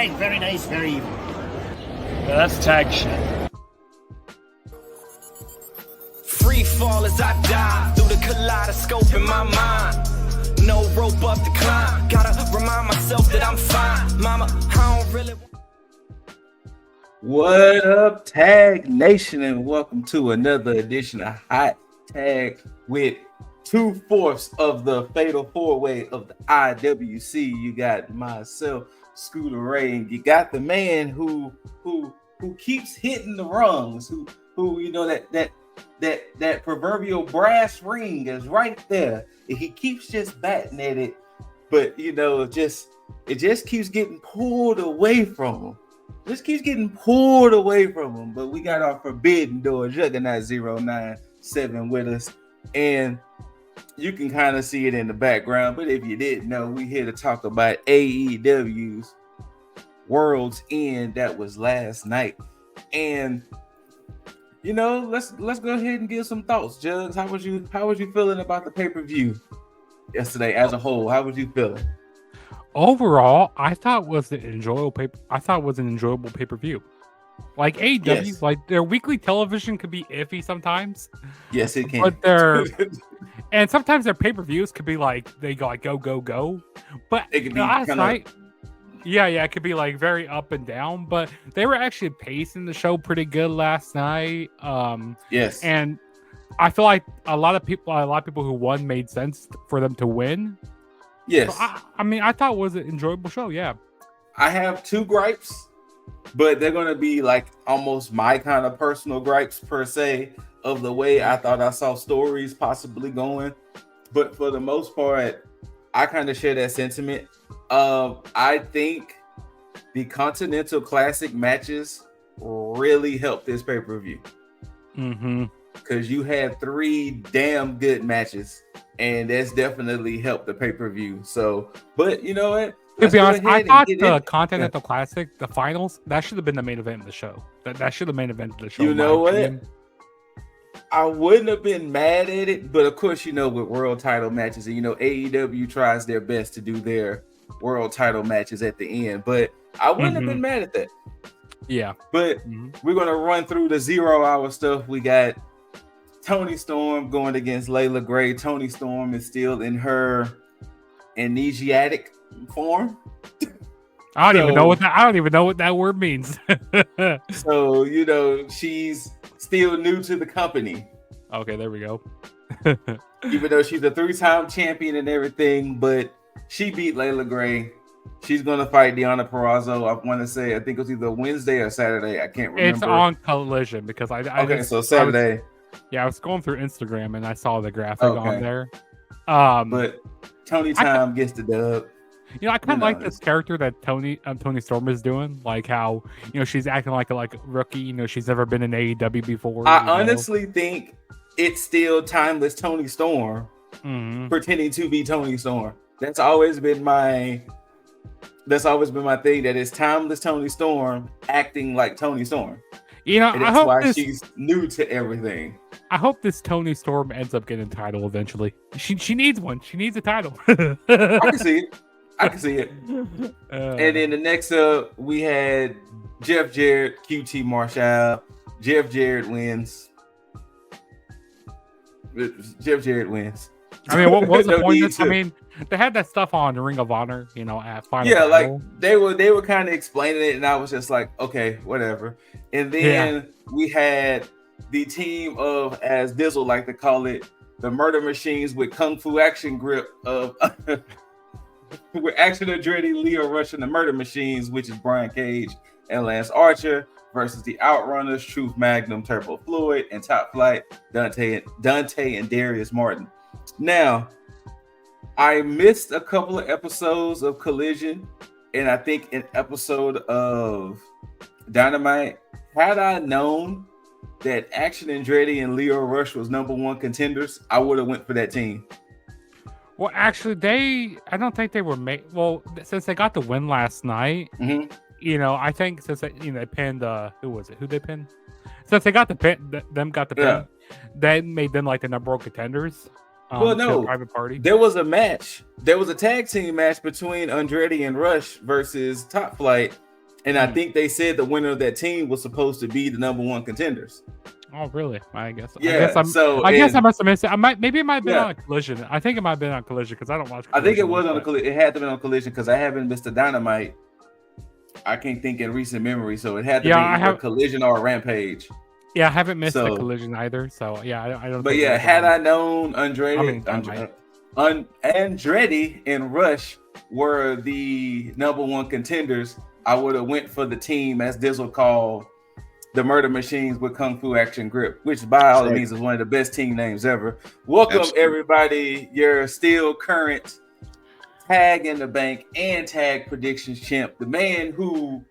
right. Very nice, very evil. Yeah, that's tag shit. Free fall as I dive through the kaleidoscope in my mind. No rope up to climb. Gotta remind myself that I'm fine. Mama, I don't really. What up, Tag Nation, and welcome to another edition of Hot Tag with 2/4 of the Fatal 4-Way of the IWC. You got myself, Scooter Ray, and you got the man who keeps hitting the rungs, who you know that proverbial brass ring is right there, and he keeps just batting at it, but you know it just keeps getting pulled away from him. Just keeps getting pulled away from him. But we got our Forbidden Door, Juggernaut 097 with us. And you can kind of see it in the background. But if you didn't know, we're here to talk about AEW's Worlds End that was last night. And you know, let's go ahead and give some thoughts. Jugs, how was you feeling about the pay-per-view yesterday as a whole? How was you feeling? Overall, I thought it was an enjoyable pay-per-view. Like AEW, Yes. like their weekly television could be iffy sometimes. Yes, it can. But and sometimes their pay-per-views could be like they go like go. But It could be last kinda... night, yeah, it could be like very up and down. But they were actually pacing the show pretty good last night. Yes, and I feel like a lot of people who won made sense for them to win. yes. So I mean, I thought it was an enjoyable show. Yeah. I have two gripes, but they're gonna be like almost my kind of personal gripes per se of the way I thought I saw stories possibly going. But for the most part, I kind of share that sentiment. I think the Continental Classic matches really helped this pay-per-view. Because you had 3 damn good matches, and that's definitely helped the pay-per-view. So, but you know what? To be honest, I thought the Continental Classic, the finals, that should have been the main event of the show. That should have been the main event of the show. You know what? I wouldn't have been mad at it, but of course, you know, with world title matches, and you know, AEW tries their best to do their world title matches at the end, but I wouldn't have been mad at that. Yeah. But we're going to run through the 0 hour stuff. We got Toni Storm going against Layla Gray. Toni Storm is still in her amnesiac form. I don't even know what that word means. So, you know, she's still new to the company. Okay, there we go. Even though she's a 3-time champion and everything, but she beat Layla Gray. She's going to fight Deonna Purrazzo. I want to say, I think it was either Wednesday or Saturday. I can't remember. It's on Collision because so Saturday. I was going through Instagram and I saw the graphic on there. But Toni gets the dub. You know, I kind of like this character that Toni Storm is doing, like how, you know, she's acting like a rookie. You know, she's never been in AEW before. I honestly think it's still timeless Toni Storm pretending to be Toni Storm. That's always been my thing. That is timeless Toni Storm acting like Toni Storm. You know, and that's why she's new to everything. I hope this Toni Storm ends up getting a title eventually. She needs one. She needs a title. I can see it. And then the next up, we had Jeff Jarrett, QT Marshall. Jeff Jarrett wins. I mean, what's the point of this? I mean, they had that stuff on the Ring of Honor, you know, at Final Battle. Like they were kind of explaining it, and I was just like, okay, whatever. And then we had the team of, as Dizzle like to call it, the Murder Machines with Kung Fu Action Grip of with Action Andretti, Leo Rush, and the Murder Machines, which is Brian Cage and Lance Archer, versus the Outrunners, Truth Magnum, Turbo Fluid, and Top Flight, Dante and Darius Martin. Now, I missed a couple of episodes of Collision, and I think an episode of Dynamite. Had I known that Action Andretti and Leo Rush was #1 contenders, I would have went for that team. Well, actually, I don't think they were made. Well, since they got the win last night, you know, I think since they pinned, who was it? Who they pinned? Since they got the pin, they made them like the #1 contenders. Well, no, private party. There was a match. There was a tag team match between Andretti and Rush versus Top Flight And I think they said the winner of that team was supposed to be the number one contenders. Oh, really? I guess. Yeah. I guess I must have missed it. Maybe it might have been on a Collision. I think it might have been on Collision because I don't watch Collision. I think it was on a Collision. It had to be on Collision because I haven't missed a Dynamite. I can't think in recent memory, so it had to be either Collision or a Rampage. Yeah, I haven't missed a Collision either. So yeah, I don't. But yeah, had I known Andretti and Rush were the number one contenders, I would have went for the team, as Dizzle called the Murder Machines with Kung Fu Action Grip, which by all means is one of the best team names ever. Welcome everybody, your still current Tag in the Bank and Tag Predictions champ, the man who,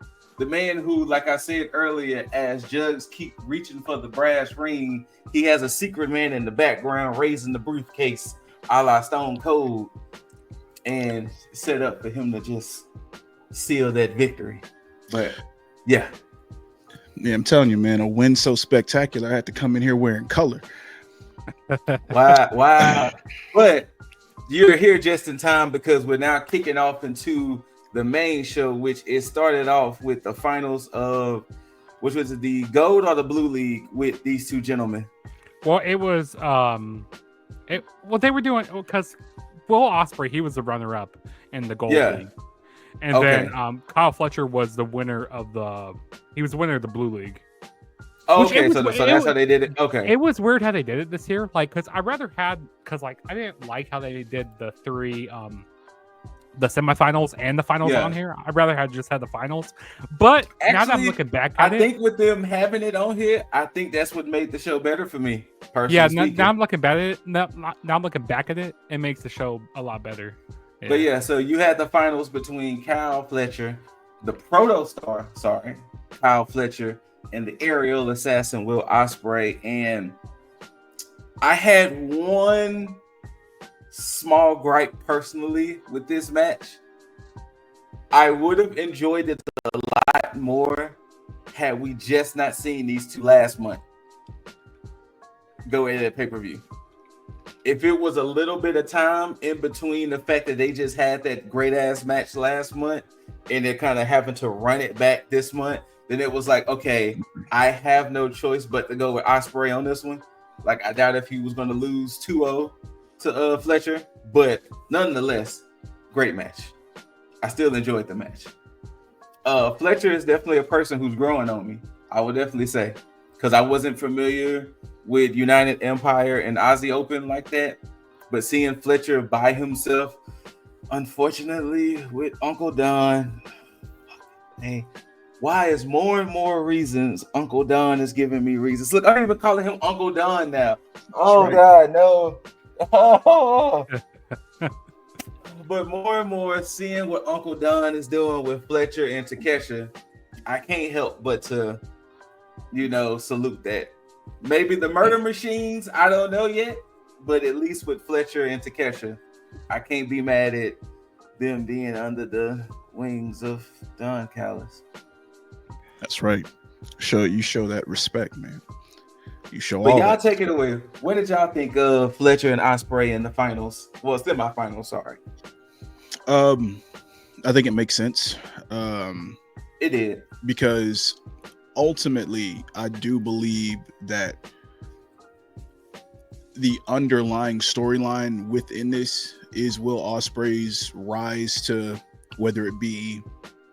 like I said earlier, as Jugs keep reaching for the brass ring, he has a secret man in the background raising the briefcase, a la Stone Cold, and set up for him to just seal that victory. But yeah, I'm telling you, man, a win so spectacular, I had to come in here wearing color. Wow. But you're here just in time because we're now kicking off into the main show, which it started off with the finals of, which was the Gold or the Blue League with these two gentlemen. Well, it was they were doing because Will Ospreay, he was the runner-up in the Gold League, and then Kyle Fletcher was the winner of the Blue League. Oh, okay, so that's how they did it. Okay, it was weird how they did it this year. Like, I didn't like how they did the three the semifinals and the finals on here. I'd rather have just had the finals. But actually, now that I'm looking back at it, I think with them having it on here, I think that's what made the show better for me. Personally, now I'm looking back at it. Now I'm looking back at it. It makes the show a lot better. Yeah. But yeah, so you had the finals between Kyle Fletcher, the Protostar, Kyle Fletcher, and the aerial assassin Will Ospreay. And I had one small gripe personally with this match. I would have enjoyed it a lot more had we just not seen these two last month go at that pay-per-view. If it was a little bit of time in between the fact that they just had that great ass match last month and they're kind of having to run it back this month, then it was like, okay, I have no choice but to go with Ospreay on this one. Like, I doubt if he was going to lose 2-0 to Fletcher, but nonetheless, great match. I still enjoyed the match. Fletcher is definitely a person who's growing on me, I would definitely say, because I wasn't familiar with United Empire and Aussie Open like that, but seeing Fletcher by himself, unfortunately, with Uncle Don, hey, why is more and more reasons Uncle Don is giving me reasons? Look, I don't even call him Uncle Don now. Oh, God, no. Oh. But more and more seeing what Uncle Don is doing with Fletcher and Takesha, I can't help but to, salute that. Maybe the Murder Machines, I don't know yet, but at least with Fletcher and Takesha, I can't be mad at them being under the wings of Don Callis. That's right. You show that respect, man. You show but all y'all that. Take it away. What did y'all think of Fletcher and Ospreay in the finals? Well, semi-finals, sorry. I think it makes sense. It did. Because ultimately, I do believe that the underlying storyline within this is Will Ospreay's rise to whether it be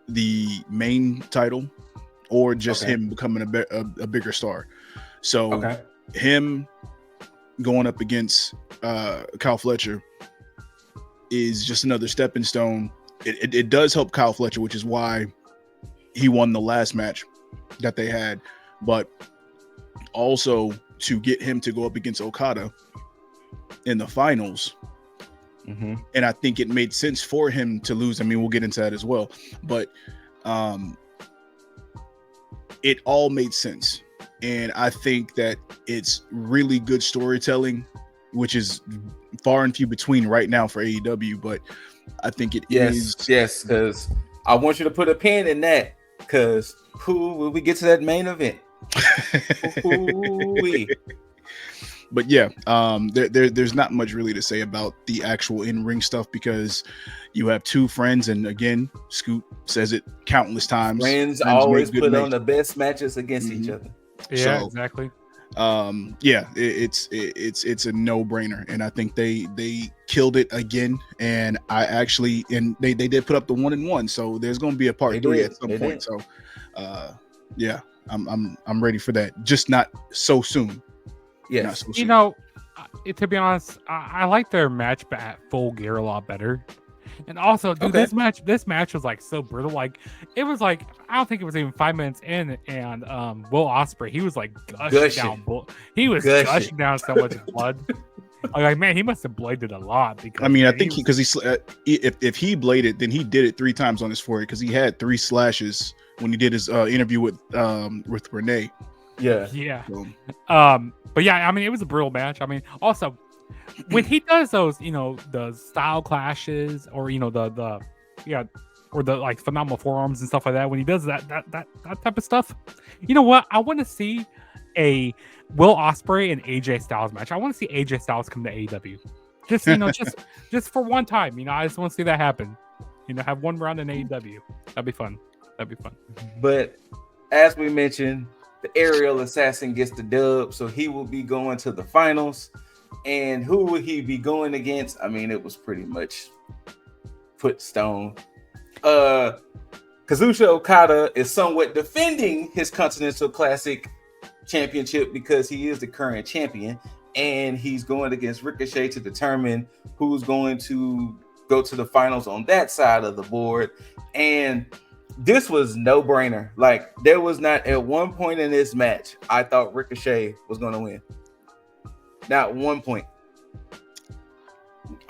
the main title or just him becoming a bigger star. So him going up against Kyle Fletcher is just another stepping stone. It does help Kyle Fletcher, which is why he won the last match that they had, but also to get him to go up against Okada in the finals. Mm-hmm. And I think it made sense for him to lose. I mean, we'll get into that as well, but it all made sense. And I think that it's really good storytelling, which is far and few between right now for AEW, but I think it is. Yes, because I want you to put a pin in that, because when we get to that main event. But yeah, there's not much really to say about the actual in-ring stuff because You have two friends, and again, Scoot says it countless times. Friends always put on the best matches against each other. Yeah, so, exactly. It's a no-brainer, and I think they killed it again. And they did put up the 1-1, so there's going to be a part 3 at some point. So, I'm ready for that. Just not so soon. Yeah, so soon. You know, to be honest, I like their match at Full Gear a lot better. And also, dude, this match was like so brutal. Like, it was like, I don't think it was even 5 minutes in, and Will Ospreay, he was like gushing down so much blood. Like, man, he must have bladed a lot. Because I mean, I think if he bladed, then he did it 3 times on his forehead, because he had 3 slashes when he did his interview with Renee. Yeah. So. But yeah, I mean, it was a brutal match. I mean, also, when he does those, the style clashes, or the like phenomenal forearms and stuff like that, when he does that type of stuff, you know what? I want to see a Will Ospreay and AJ Styles match. I want to see AJ Styles come to AEW, just just for one time. I just want to see that happen. Have one round in AEW. That'd be fun. But as we mentioned, the aerial assassin gets the dub, so he will be going to the finals. And who would he be going against? I mean, it was pretty much put stone. Kazuchika Okada is somewhat defending his Continental Classic championship because he is the current champion, and he's going against Ricochet to determine who's going to go to the finals on that side of the board. And this was no-brainer. Like, there was not at one point in this match I thought Ricochet was going to win. Not one point.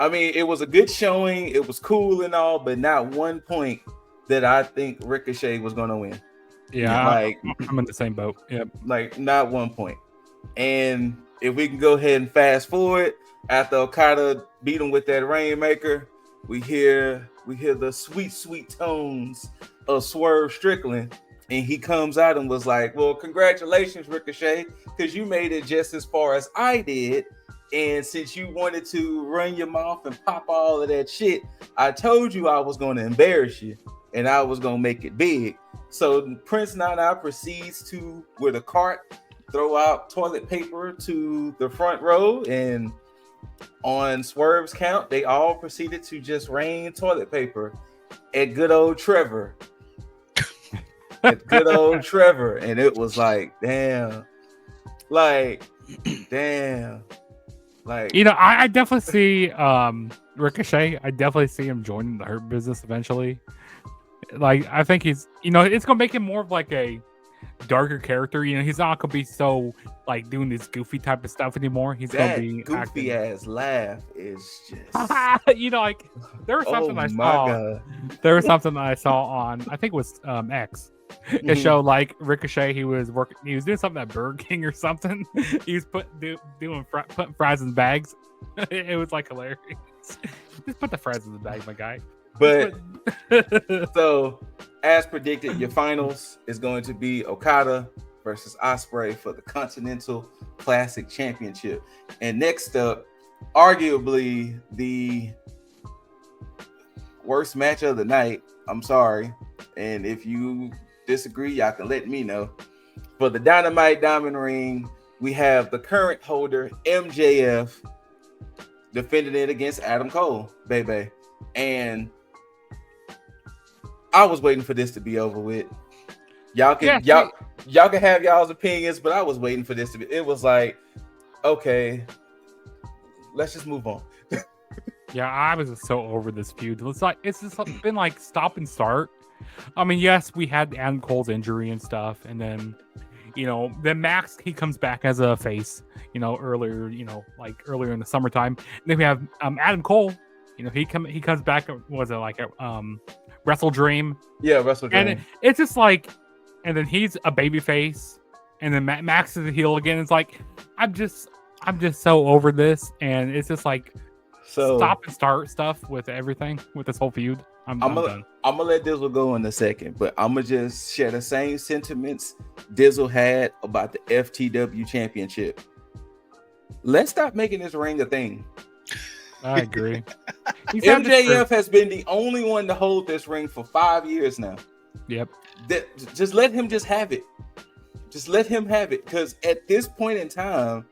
I mean, it was a good showing. It was cool and all, but not one point that I think Ricochet was going to win. Yeah, like, I'm in the same boat. Yep. Like, not one point. And if we can go ahead and fast forward, after Okada beat him with that Rainmaker, we hear the sweet tones of Swerve Strickland. And he comes out and was like, well, congratulations, Ricochet, because you made it just as far as I did. And since you wanted to run your mouth and pop all of that shit, I told you I was going to embarrass you and I was going to make it big. So Prince Nana proceeds to, with a cart, throw out toilet paper to the front row. And on Swerve's count, they all proceeded to just rain toilet paper at good old Trevor. And it was like, damn. I definitely see Ricochet. I definitely see him joining the Hurt Business eventually. Like, I think he's, it's gonna make him more of like a darker character. He's not gonna be so like doing this goofy type of stuff anymore. He's gonna be goofy ass laugh is just like, there was something there was something that I saw on, I think it was X. It showed like Ricochet. He was doing something at Burger King or something. He was putting fries in bags. It was like hilarious. Just put the fries in the bag, my guy. But so, as predicted, your finals is going to be Okada versus Ospreay for the Continental Classic Championship. And next up, arguably the worst match of the night. I'm sorry, and if you disagree, y'all can let me know. For the Dynamite Diamond Ring, we have the current holder, MJF, defending it against Adam Cole, baby. And I was waiting for this to be over with. Y'all can have y'all's opinions, but I was waiting for this to be. It was like, okay, let's just move on. Yeah, I was so over this feud. It's just been like stop and start. I mean, yes, we had Adam Cole's injury and stuff, and then, then Max, he comes back as a face, earlier in the summertime. And then we have Adam Cole, he comes back. Was it like a Wrestle Dream? Yeah, Wrestle Dream. And it's just like, and then he's a baby face, and then Max is a heel again. It's like, I'm just so over this, and it's just like, stop and start stuff with everything with this whole feud. I'm done. I'm gonna let Dizzle go in a second, but I'm gonna just share the same sentiments Dizzle had about the FTW Championship. Let's stop making this ring a thing. I agree. MJF has been the only one to hold this ring for 5 years now. Yep. Just let him just have it. Just let him have it. Because at this point in time,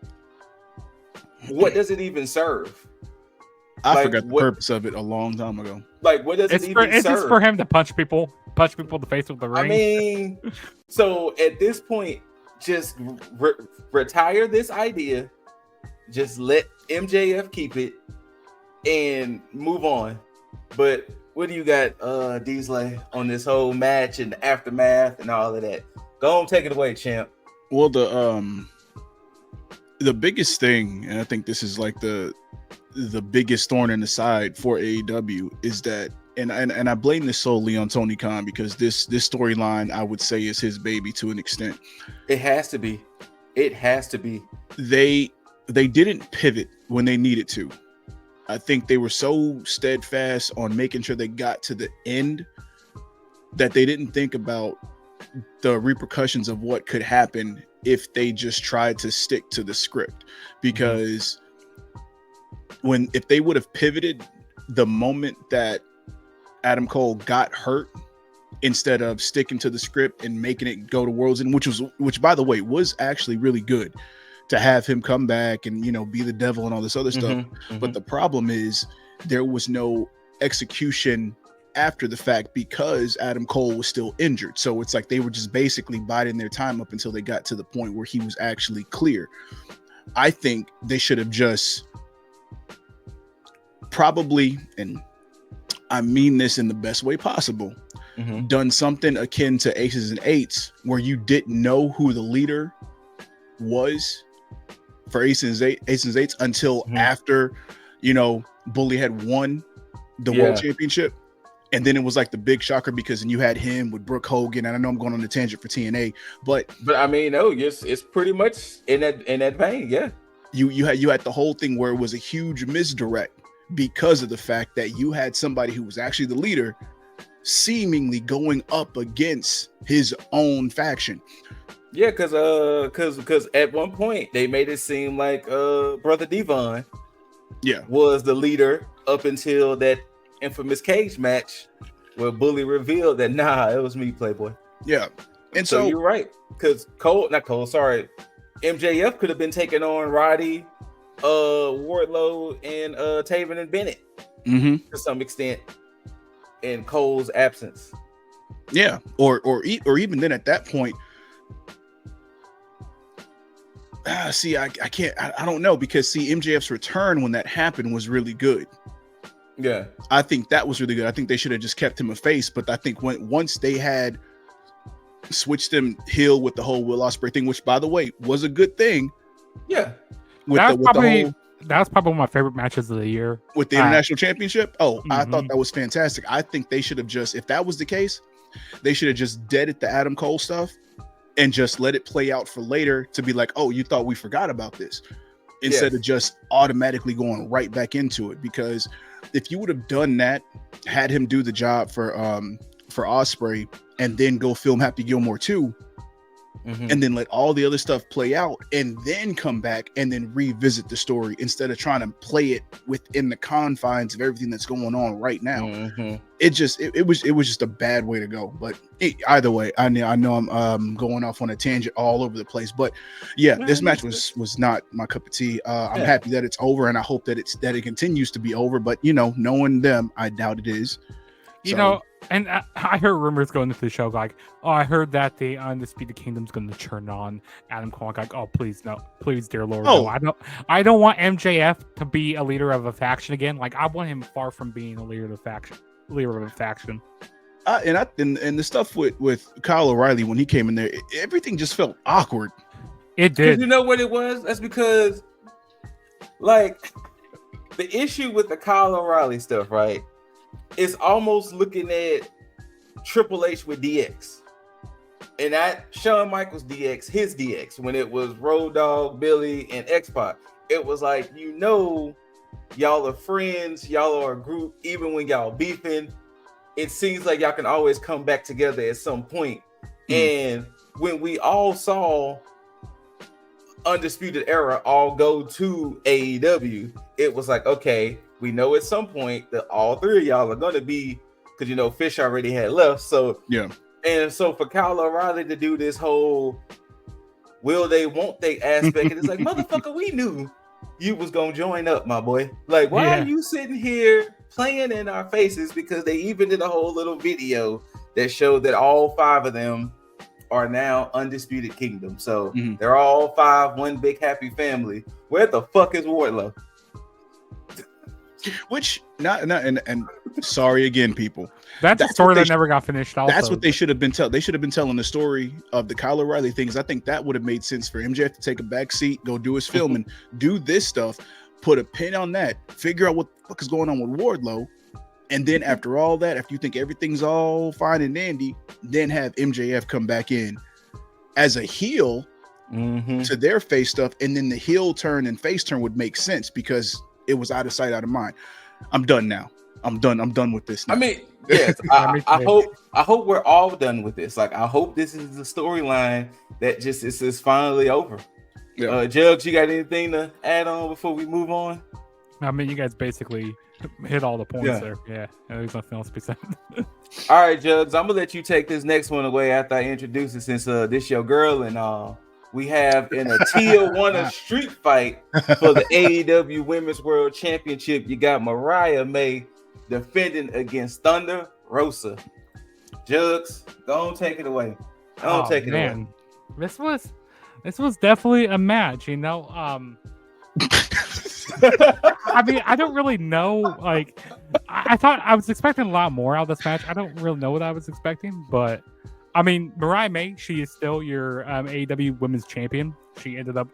what does it even serve? I forgot the purpose of it a long time ago. Like, what does it even serve? It's just for him to punch people in the face with the ring. I mean, so at this point, just retire this idea. Just let MJF keep it and move on. But what do you got, Diesley, on this whole match and the aftermath and all of that? Go on, take it away, champ. Well, the biggest thing, and I think this is like the biggest thorn in the side for AEW, is that, and I blame this solely on Tony Khan, because this storyline, I would say, is his baby to an extent. It has to be. It has to be. They didn't pivot when they needed to. I think they were so steadfast on making sure they got to the end that they didn't think about the repercussions of what could happen if they just tried to stick to the script. Because if they would have pivoted the moment that Adam Cole got hurt, instead of sticking to the script and making it go to Worlds End, which by the way was actually really good to have him come back and, be the devil and all this other stuff. But the problem is there was no execution after the fact because Adam Cole was still injured. So it's like they were just basically biding their time up until they got to the point where he was actually clear. I think they should have just probably, and I mean this in the best way possible, done something akin to Aces and Eights, where you didn't know who the leader was for Aces and Eights until after, Bully had won the World Championship. And then it was like the big shocker because you had him with Brooke Hogan, and I know I'm going on a tangent for TNA, but I mean, no, it's pretty much in that vein, yeah. You had the whole thing where it was a huge misdirect because of the fact that you had somebody who was actually the leader seemingly going up against his own faction. Yeah, because at one point they made it seem like Brother Devon was the leader up until that infamous cage match where Bully revealed that it was me, Playboy. Yeah. And so you're right, because MJF could have been taking on Roddy, Wardlow, and Taven and Bennett to some extent in Cole's absence. Yeah, or even then at that point, I can't. I don't know, because MJF's return when that happened was really good. Yeah, I think that was really good. I think they should have just kept him a face, but I think once they had switched him heel with the whole Will Ospreay thing, which by the way was a good thing. Yeah, that was probably one of my favorite matches of the year with the International Championship. I thought that was fantastic. I think they should have just, if that was the case, they should have just deaded the Adam Cole stuff and just let it play out for later to be like, oh, you thought we forgot about this, instead of just automatically going right back into it. Because if you would have done that, had him do the job for Ospreay and then go film Happy Gilmore 2, and then let all the other stuff play out and then come back and then revisit the story instead of trying to play it within the confines of everything that's going on right now. It was just a bad way to go. But either way, I know I'm going off on a tangent all over the place, but this match was not my cup of tea. I'm happy that it's over, and I hope that it continues to be over, but knowing them, I doubt it is. And I heard rumors going into the show like, I heard that the Undisputed Kingdom's going to turn on Adam Cole. Like, oh, please no, please, dear Lord, no. I don't want MJF to be a leader of a faction again. Like, I want him far from being a leader of a faction. And the stuff with Kyle O'Reilly when he came in there, everything just felt awkward. It did. You know what it was? That's because, like, the issue with the Kyle O'Reilly stuff, right? It's almost looking at Triple H with DX, and that Shawn Michaels DX, his DX, when it was Road Dogg, Billy, and X-Pac. It was like, y'all are friends, y'all are a group, even when y'all beefing, it seems like y'all can always come back together at some point. And when we all saw Undisputed Era all go to AEW, it was like, okay, we know at some point that all three of y'all are going to be, because you know Fish already had left. So yeah, and so for Kyle O'Reilly to do this whole will they, won't they aspect, and it's like, motherfucker, we knew you was gonna join up, my boy. Like, why are you sitting here playing in our faces? Because they even did a whole little video that showed that all 5 of them are now Undisputed Kingdom. So they're all 5, one big happy family. Where the fuck is Wardlow? Which and sorry again, people. That's a story that never got finished. Also, that's what they should have been telling. They should have been telling the story of the Kyle O'Reilly things. I think that would have made sense for MJF to take a back seat, go do his filming, do this stuff, put a pin on that, figure out what the fuck is going on with Wardlow, and then after all that, after you think everything's all fine and dandy, then have MJF come back in as a heel to their face stuff, and then the heel turn and face turn would make sense because it was out of sight, out of mind. I'm done now. I'm done with this now. I mean, yes, I hope we're all done with this. Like, I hope this is the storyline that just is finally over. Yeah. Jugs, you got anything to add on before we move on? I mean, you guys basically hit all the points there. Yeah, there's nothing else to be said. All right, Jugs, I'm gonna let you take this next one away after I introduce it, since this your girl and we have in a Tijuana street fight for the AEW Women's World Championship. You got Mariah May defending against Thunder Rosa. Jugs, don't take it away. Don't take it away. This was definitely a match, you know. I mean, I don't really know. Like, I thought I was expecting a lot more out of this match. I don't really know what I was expecting, but I mean, Mariah May, she is still your AEW Women's Champion. She ended up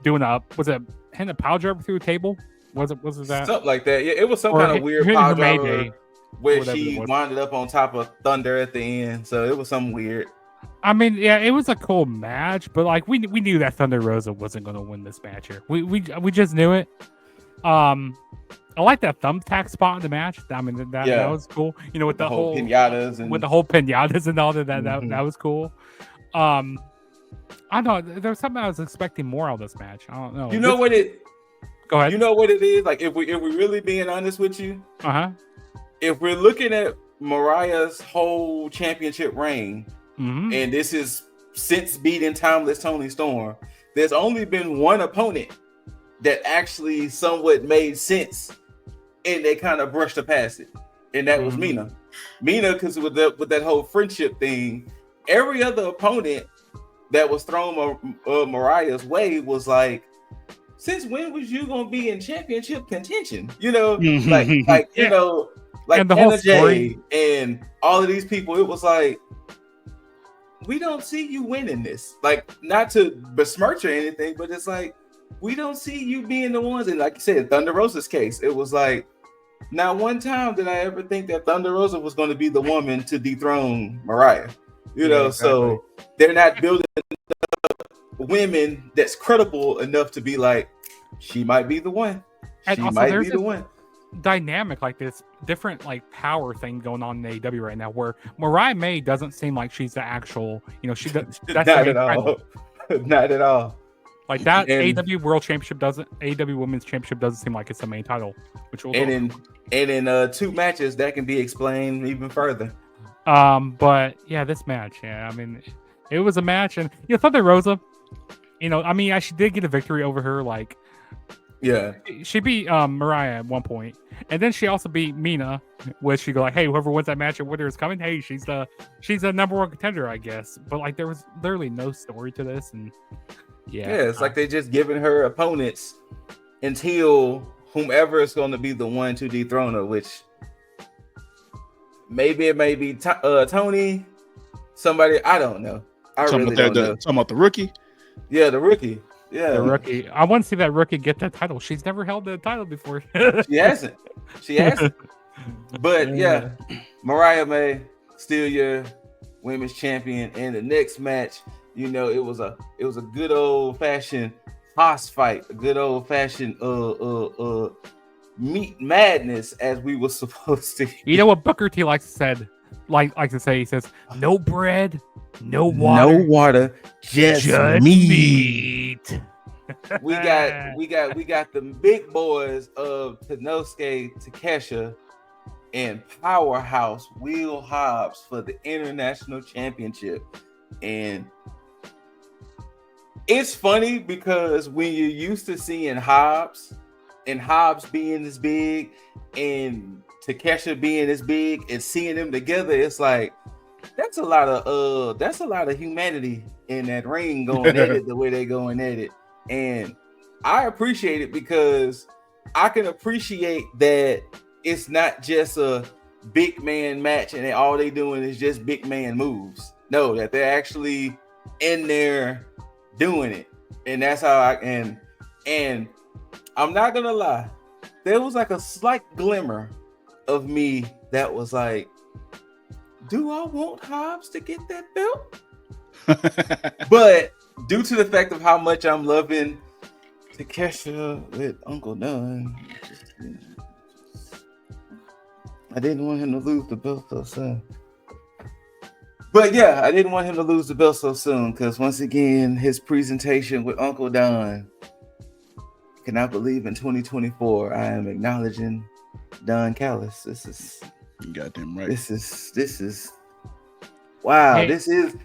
doing was it hitting a pile driver through a table? Was it that? Something like that. Yeah, it was some kind of weird pile driver where she winded up on top of Thunder at the end. So it was something weird. I mean, yeah, it was a cool match, but like we knew that Thunder Rosa wasn't going to win this match here. We just knew it. I like that thumbtack spot in the match. I mean, that was cool. You know, with the whole pinatas and with the whole pinatas and all that was cool. I don't know. There was something I was expecting more out of this match. I don't know. You know what it? Go ahead. You know what it is? Like, if we're really being honest with you, if we're looking at Mariah's whole championship reign, and this is since beating Timeless Toni Storm, there's only been one opponent that actually somewhat made sense, and they kind of brushed past it, and that was Mina. Mina, because with that whole friendship thing, every other opponent that was thrown Mariah's way was like, since when was you gonna be in championship contention? You know, like you know, like Anna Jay and all of these people. It was like, we don't see you winning this. Like, not to besmirch or anything, but it's like, we don't see you being the ones. And like you said, Thunder Rosa's case, it was like, not one time did I ever think that Thunder Rosa was going to be the woman to dethrone Mariah. You know, exactly. So they're not building women that's credible enough to be like, she might be the one. She might be the one. Dynamic, like this different like power thing going on in AEW right now, where Mariah May doesn't seem like she's the actual, you know, she does. That's not at all. Not at all. Like that AEW World Championship AEW Women's Championship doesn't seem like it's the main title. In 2 matches that can be explained even further. But yeah, this match, I mean, it was a match, and you know, Thunder Rosa, you know, I mean, she did get a victory over her, like. Yeah, she beat Mariah at one point, and then she also beat Mina, which she go like, "Hey, whoever wins that match, your winner is coming." Hey, she's the number 1 contender, I guess. But like, there was literally no story to this, and it's like they just giving her opponents until whomever is going to be the one to dethrone her. Which maybe it may be Tony, somebody, I don't know. I really don't know. Talking about the rookie. Yeah, the rookie. Yeah, the rookie. I want to see that rookie get that title. She's never held the title before. She hasn't. But yeah, Mariah May still your women's champion. And the next match, you know, it was a good old fashioned hoss fight, a good old fashioned meat madness, as we were supposed to. You know what Booker T likes to say? He says, "No bread, no water, just meat." we got the big boys of Konosuke Takeshita and Powerhouse Will Hobbs for the International Championship. And it's funny because when you're used to seeing Hobbs and Hobbs being this big and Takeshita being this big and seeing them together, it's like that's a lot of humanity in that ring going at it the way they're going at it. And I appreciate it because I can appreciate that it's not just a big man match and all they doing is just big man moves. No, that they're actually in there doing it. And that's how and I'm not gonna lie, there was like a slight glimmer of me that was like, do I want Hobbs to get that belt? But due to the fact of how much I'm loving Takeshita with Uncle Dunn, I didn't want him to lose the belt so soon. But yeah, I didn't want him to lose the belt so soon because once again, his presentation with Uncle Don. Cannot believe in 2024 I am acknowledging Don Callis. This is goddamn right. This is wow. Hey. This is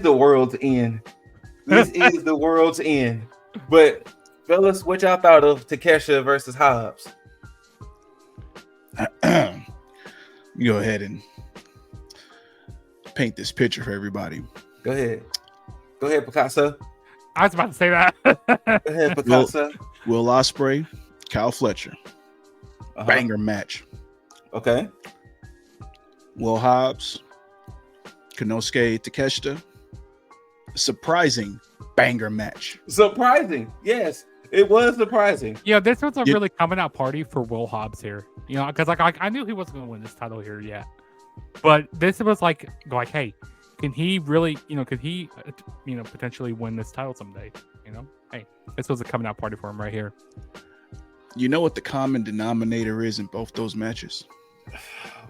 the world's end. This is the world's end. But fellas, what y'all thought of Takeshita versus Hobbs? Go ahead and paint this picture for everybody. Go ahead, Picasso. I was about to say that. Go ahead, Picasso. Will Ospreay, Kyle Fletcher. Banger match. Okay. Will Hobbs, Konosuke Takeshita. Surprising banger match. Surprising. Yes, it was surprising. Yeah, this was a really coming out party for Will Hobbs here. You know, because like I knew he wasn't going to win this title here yet. But this was like, hey, can he really, could he, potentially win this title someday? Hey, this was a coming out party for him right here. You know what the common denominator is in both those matches?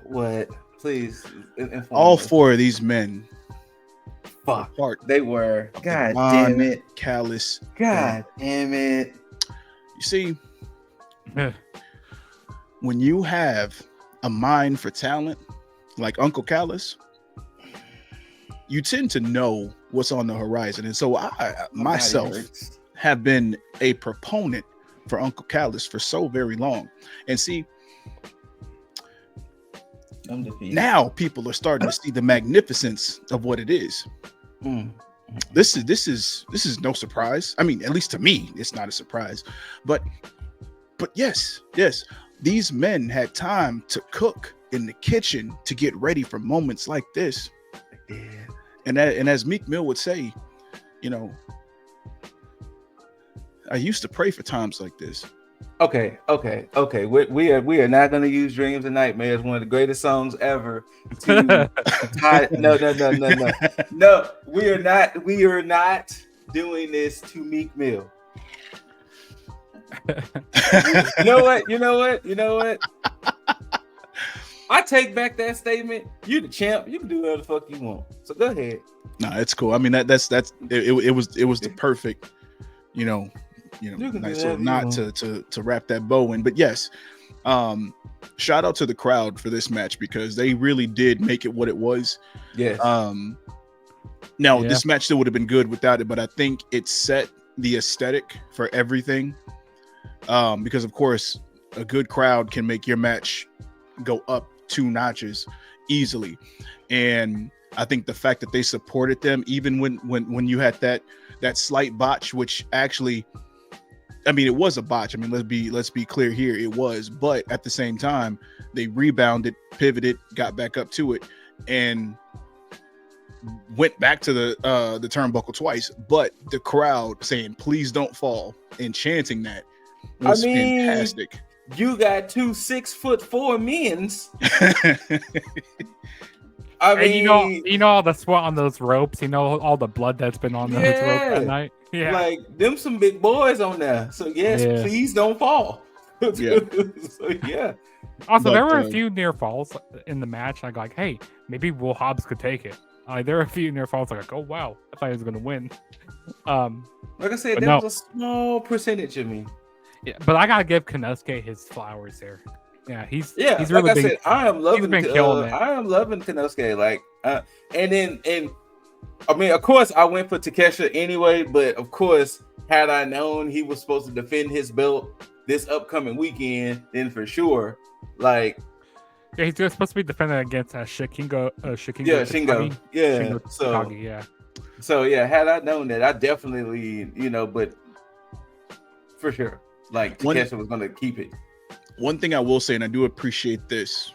What? Please. All four of these men. Fuck. They were. God damn it. Callis. God damn it. You see, when you have a mind for talent like Uncle Callis, you tend to know what's on the horizon. And so I myself have been a proponent for Uncle Callis for so very long. And see, now people are starting to see the magnificence of what it is. This is no surprise. I mean, at least to me, it's not a surprise. But yes, these men had time to cook in the kitchen to get ready for moments like this. And as Meek Mill would say, I used to pray for times like this. Okay. We are not going to use "Dreams and Nightmares," one of the greatest songs ever. No. We are not doing this to Meek Mill. You know what? I take back that statement. You the champ. You can do whatever the fuck you want. So go ahead. No, it's cool. I mean it was the perfect, nice little knot to wrap that bow in. But yes, shout out to the crowd for this match because they really did make it what it was. Yes. This match still would have been good without it, but I think it set the aesthetic for everything. Because of course, a good crowd can make your match go up 2 notches easily. And I think the fact that they supported them, even when you had that slight botch, which actually, I mean, it was a botch. I mean, let's be clear here, it was. But at the same time, they rebounded, pivoted, got back up to it, and went back to the turnbuckle twice. But the crowd saying "Please don't fall" and chanting that was fantastic. You got 2 6'4" men's. I mean, you know all the sweat on those ropes. All the blood that's been on those ropes that night. Yeah, like them some big boys on there. So yes, please don't fall. Yeah. So yeah. Also, there were a few near falls in the match. I go like, hey, maybe Will Hobbs could take it. Like there are a few near falls like, oh wow, I thought he was gonna win. Like I said, that was a small percentage of me. Yeah, but I gotta give Konosuke his flowers there. Yeah, he's like really I said, I am loving Konosuke. Like, and I mean, of course, I went for Takeshita anyway. But of course, had I known he was supposed to defend his belt this upcoming weekend, then for sure, like, yeah, he's supposed to be defending against Shingo. Yeah, Shingo. Yeah, Shingo Takagi, yeah. So yeah, had I known that, I definitely, but for sure, like Takeshita was gonna keep it. One thing I will say, and I do appreciate this,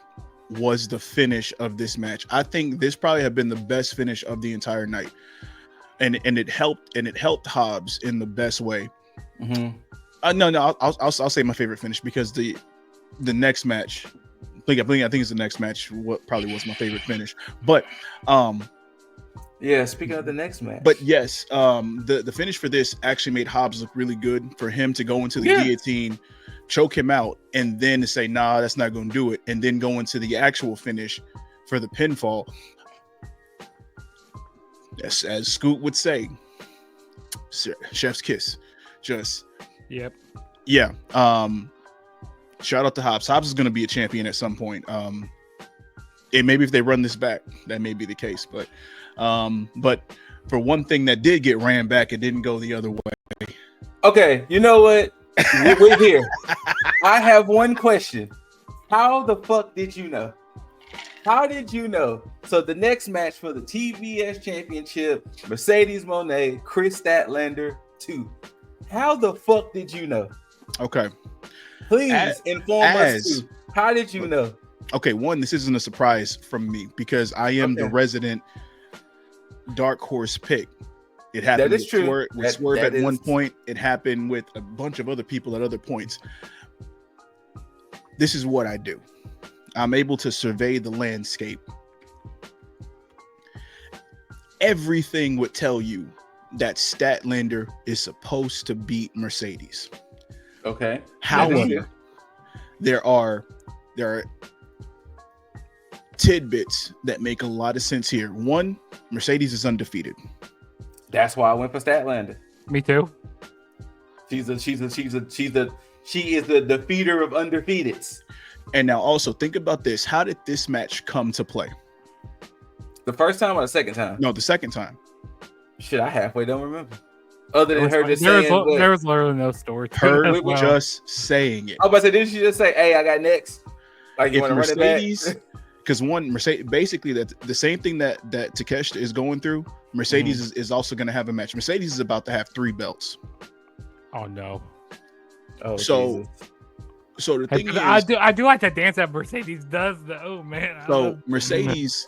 was the finish of this match. I think this probably have been the best finish of the entire night, and it helped Hobbs in the best way. Mm-hmm. I'll say my favorite finish, because the next match, I think it's the next match. What probably was my favorite finish, but yeah. Speaking of the next match, but yes, the finish for this actually made Hobbs look really good. For him to go into the guillotine, choke him out, and then to say, nah, that's not going to do it, and then go into the actual finish for the pinfall. Yes, as Scoot would say, chef's kiss. Just yep. Yeah. Shout out to Hobbs. Hobbs is going to be a champion at some point. And maybe if they run this back, that may be the case. But for one thing that did get ran back, it didn't go the other way. Okay, you know what? We're here. I have one question. How the fuck did you know? How did you know? So the next match for the TBS Championship, Mercedes Moné, Kris Statlander 2. How the fuck did you know? Okay. Please inform us too. How did you know? Okay, one, this isn't a surprise from me, because I am the resident dark horse pick. It happened with Swerve at one point. It happened with a bunch of other people at other points. This is what I do. I'm able to survey the landscape. Everything would tell you that Statlander is supposed to beat Mercedes. Okay. However, there are tidbits that make a lot of sense here. One, Mercedes is undefeated. That's why I went for Statlander. Me too. She is the defeater of undefeateds. And now also think about this. How did this match come to play? The first time or the second time? No, the second time. Shit, I halfway don't remember. Other than her just saying, there was literally no story. Her just saying it. I was about to say, didn't she just say, "Hey, I got next"? Like, you want to run it back? Because Mercedes, basically, that the same thing that Takeshita is going through, Mercedes is also going to have a match. Mercedes is about to have 3 belts. Oh no! Oh, so the thing is, I do like that dance that Mercedes does. Oh man! So Mercedes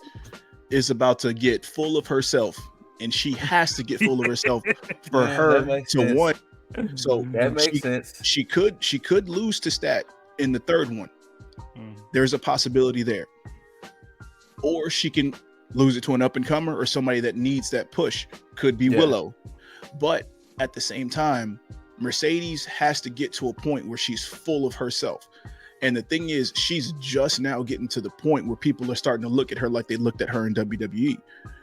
is about to get full of herself, and she has to get full of herself for her to win. So that makes sense. She could lose to Stat in the third one. There's a possibility there. Or she can lose it to an up-and-comer or somebody that needs that push. Could be Willow. But at the same time, Mercedes has to get to a point where she's full of herself. And the thing is, she's just now getting to the point where people are starting to look at her like they looked at her in WWE,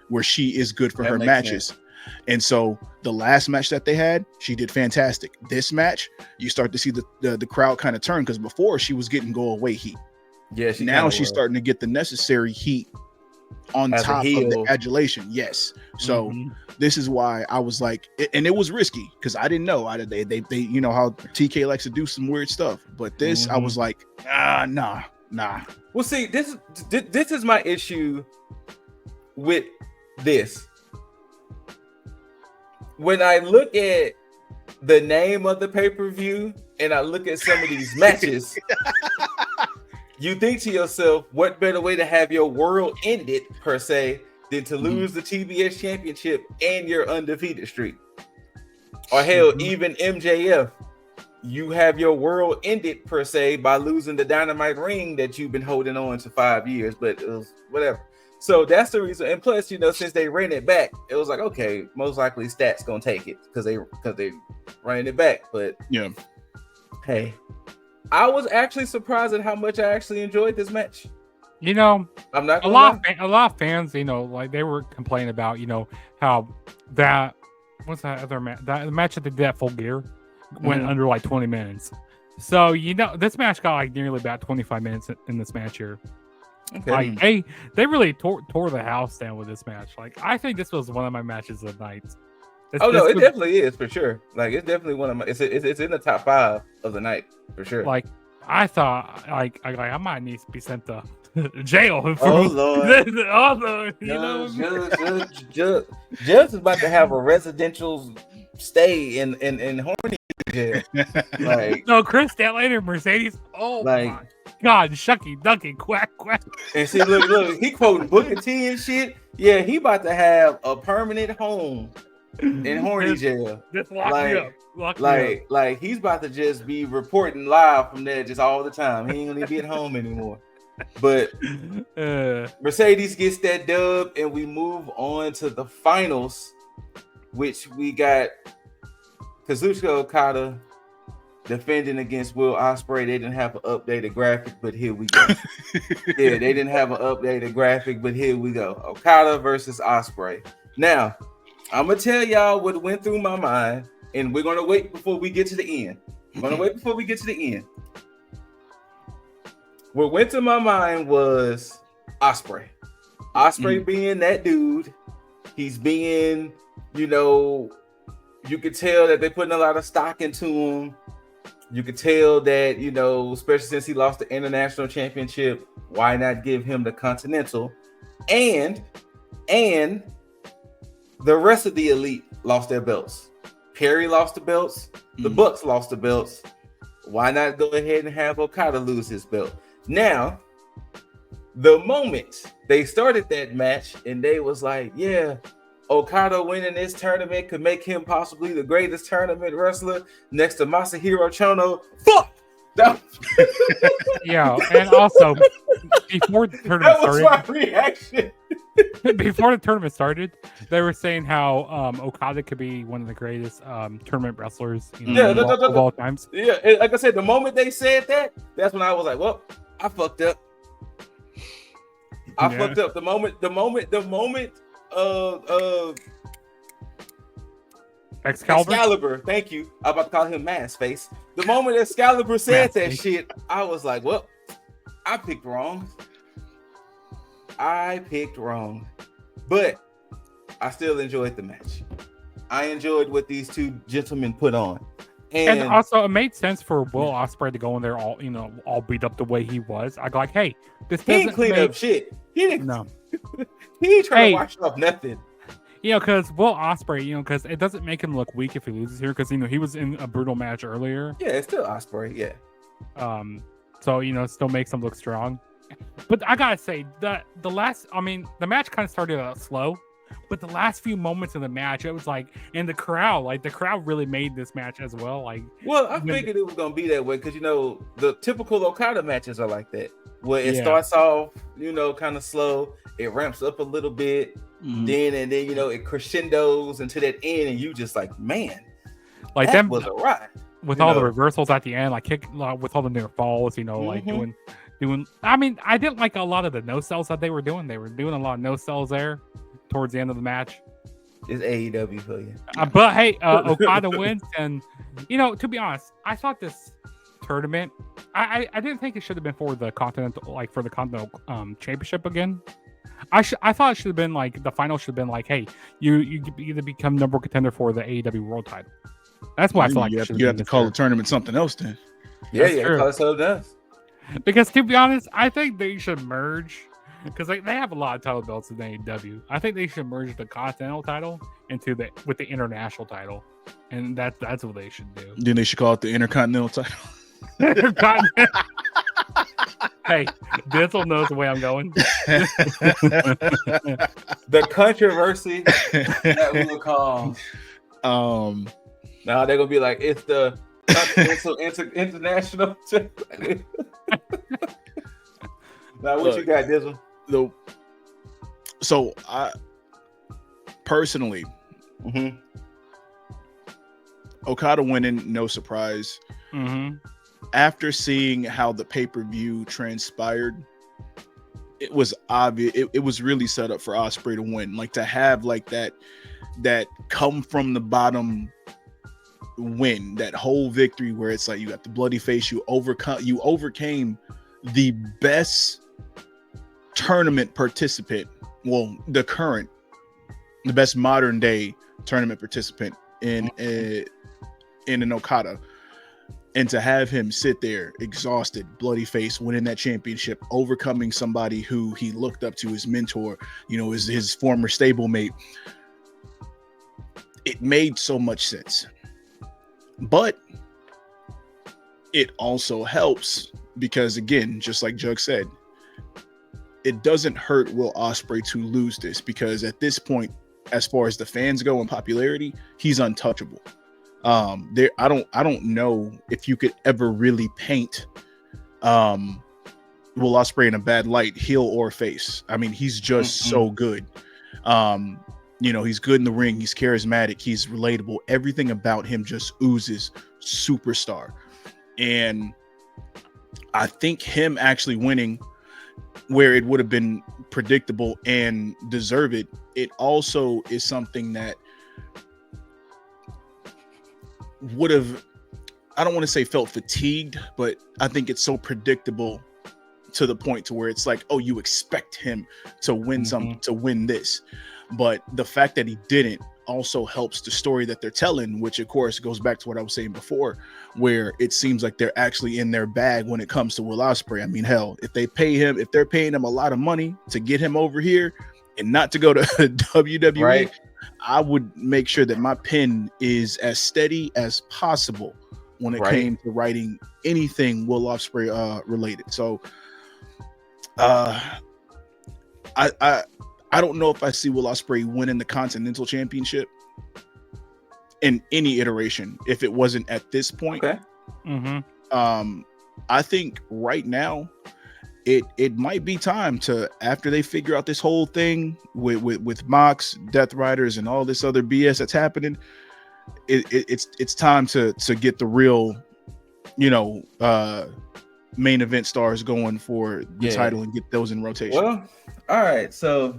where she is good for her matches. Sense. And so the last match that they had, she did fantastic. This match, you start to see the crowd kind of turn, because before she was getting go away heat. Yeah, now she's starting to get the necessary heat on top of the adulation. Yes. So this is why I was like, and it was risky because I didn't know. They you know how TK likes to do some weird stuff, but this I was like, nah. Well, see, this is my issue with this. When I look at the name of the pay-per-view and I look at some of these matches, you think to yourself, what better way to have your world ended, per se, than to lose the TBS Championship and your undefeated streak? Or hell, even MJF, you have your world ended, per se, by losing the Dynamite ring that you've been holding on to 5 years, but it was whatever. So that's the reason. And plus, you know, since they ran it back, it was like, okay, most likely Stat's gonna take it because they ran it back. But yeah, hey, I was actually surprised at how much I actually enjoyed this match. You know, I'm not a lot of fans, you know, like they were complaining about, you know, how that what's that other match? That the match that they did at Full Gear went under like 20 minutes. So you know, this match got like nearly about 25 minutes in this match here. Okay. Like they really tore the house down with this match. Like I think this was one of my matches of the night. It definitely is for sure. Like it's definitely one of my. It's in the top 5 of the night for sure. Like I thought, I might need to be sent to jail. Oh Lord! Also, you know, Judge is about to have a residential stay in horny jail. Like no, Kris Statlander, Mercedes. Oh like, my God, shucky ducky quack quack. And see, look, he quoting Booker T and shit. Yeah, he about to have a permanent home in horny jail. Just lock me up. Like he's about to just be reporting live from there just all the time. He ain't gonna be at home anymore. But Mercedes gets that dub, and we move on to the finals, which we got Kazuchika Okada defending against Will Ospreay. They didn't have an updated graphic, but here we go. They didn't have an updated graphic, but here we go. Okada versus Ospreay. Now, I'm gonna tell y'all what went through my mind. And we're going to wait before we get to the end. What went to my mind was Ospreay. Ospreay being that dude. He's being, you know, you could tell that they're putting a lot of stock into him. You could tell that, you know, especially since he lost the International Championship, why not give him the Continental? And the rest of the elite lost their belts. Perry lost the belts. The Bucks lost the belts. Why not go ahead and have Okada lose his belt? Now, the moment they started that match and they was like, yeah, Okada winning this tournament could make him possibly the greatest tournament wrestler next to Masahiro Chono. Fuck! Yeah, and also, before the tournament started... That was my reaction. Before the tournament started, they were saying how Okada could be one of the greatest tournament wrestlers of all times. Yeah, like I said, the moment they said that, that's when I was like, well, I fucked up. I fucked up. The moment Excalibur, thank you. I'm about to call him Mass Face. The moment Excalibur said that shit, I was like, well, I picked wrong. But I still enjoyed the match. I enjoyed what these two gentlemen put on. And also, it made sense for Will Ospreay to go in there all beat up the way he was. I go like, hey, this doesn't clean up shit. He didn't. No, he ain't trying to wash off nothing. You know, because Will Ospreay, you know, because it doesn't make him look weak if he loses here, because you know he was in a brutal match earlier. Yeah, it's still Ospreay. Yeah. So you know, it still makes him look strong. But I gotta say the match kind of started out slow, but the last few moments of the match, it was like, and the crowd really made this match as well. Like, well, I figured it was gonna be that way because you know the typical Okada matches are like that, where it starts off, you know, kind of slow, it ramps up a little bit, then you know it crescendos into that end, and you just like, man, like that was a ride with all the reversals at the end, like with all the near falls, you know, like doing. I mean, I didn't like a lot of the no sells that they were doing. They were doing a lot of no sells there towards the end of the match. It's AEW for you. But hey, Okada wins, and you know, to be honest, I thought this tournament, I didn't think it should have been for the Continental, Championship again. I thought it should have been like the final should have been like, hey, you either become number one contender for the AEW World Title. That's why I feel like you have to call the tournament something else then. Yeah, call it something else. Because to be honest, I think they should merge because they have a lot of title belts in AEW. I think they should merge the Continental title with the International title, and that's what they should do. Then they should call it the Intercontinental title. Hey, Denzel knows the way I'm going. The controversy that we will call. Now they're gonna be like, it's the International. Now, what you got, Dizzle? So I personally, Okada winning, no surprise. After seeing how the pay-per-view transpired, it was obvious. It was really set up for Ospreay to win. Like to have like that come from the bottom win, that whole victory where it's like you got the bloody face, you overcame the best tournament participant, well, the best modern day tournament participant in an Okada, and to have him sit there exhausted, bloody face, winning that championship, overcoming somebody who he looked up to, his mentor, his former stablemate, it made so much sense. But it also helps because, again, just like Jug said, it doesn't hurt Will Ospreay to lose this, because at this point, as far as the fans go in popularity, he's untouchable. I don't know if you could ever really paint Will Ospreay in a bad light, heel or face. I mean, he's just so good. He's good in the ring. He's charismatic. He's relatable. Everything about him just oozes superstar. And I think him actually winning where it would have been predictable and deserved, it also is something that would have, I don't want to say felt fatigued, but I think it's so predictable to the point to where it's like, oh, you expect him to win something, to win this. But the fact that he didn't also helps the story that they're telling, which of course goes back to what I was saying before, where it seems like they're actually in their bag when it comes to Will Ospreay. I mean, hell, if they're paying him a lot of money to get him over here and not to go to WWE, right, I would make sure that my pen is as steady as possible when it came to writing anything Will Ospreay related. So I don't know if I see Will Ospreay winning the Continental Championship in any iteration if it wasn't at this point. Okay. I think right now it might be time to, after they figure out this whole thing with Mox, Death Riders, and all this other BS that's happening, it's time to get the real, main event stars going for the title and get those in rotation. Well, all right, so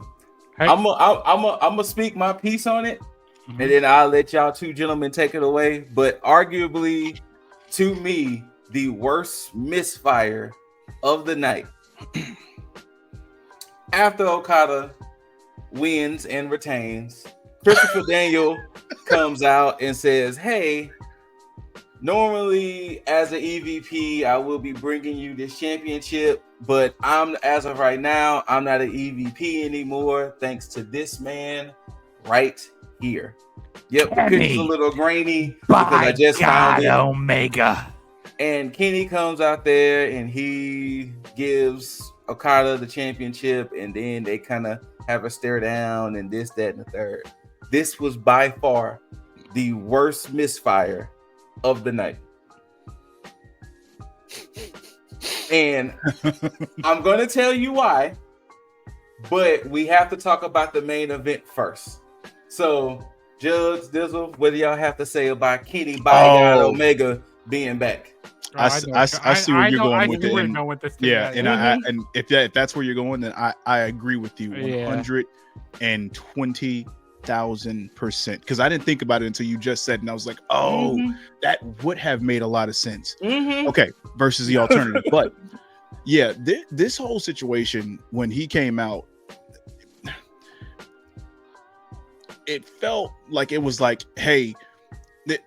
I'm gonna speak my piece on it, and then I'll let y'all two gentlemen take it away. But arguably, to me, the worst misfire of the night, after Okada wins and retains, Christopher Daniel comes out and says, hey, normally as an EVP, I will be bringing you this championship, but as of right now, I'm not an EVP anymore, thanks to this man right here. Yep, the picture's a little grainy because I just found it. Omega. And Kenny comes out there and he gives Okada the championship, and then they kind of have a stare down and this, that, and the third. This was by far the worst misfire of the night. And I'm going to tell you why, but we have to talk about the main event first. So, Judge Dizzle, what do y'all have to say about Kenny by Omega being back? I see where you're going with it. Yeah, and if that's where you're going, then I agree with you 120,000%. Because I didn't think about it until you just said, and I was like, that would have made a lot of sense. Okay, versus the alternative, but yeah, this whole situation when he came out, it felt like it was like, hey.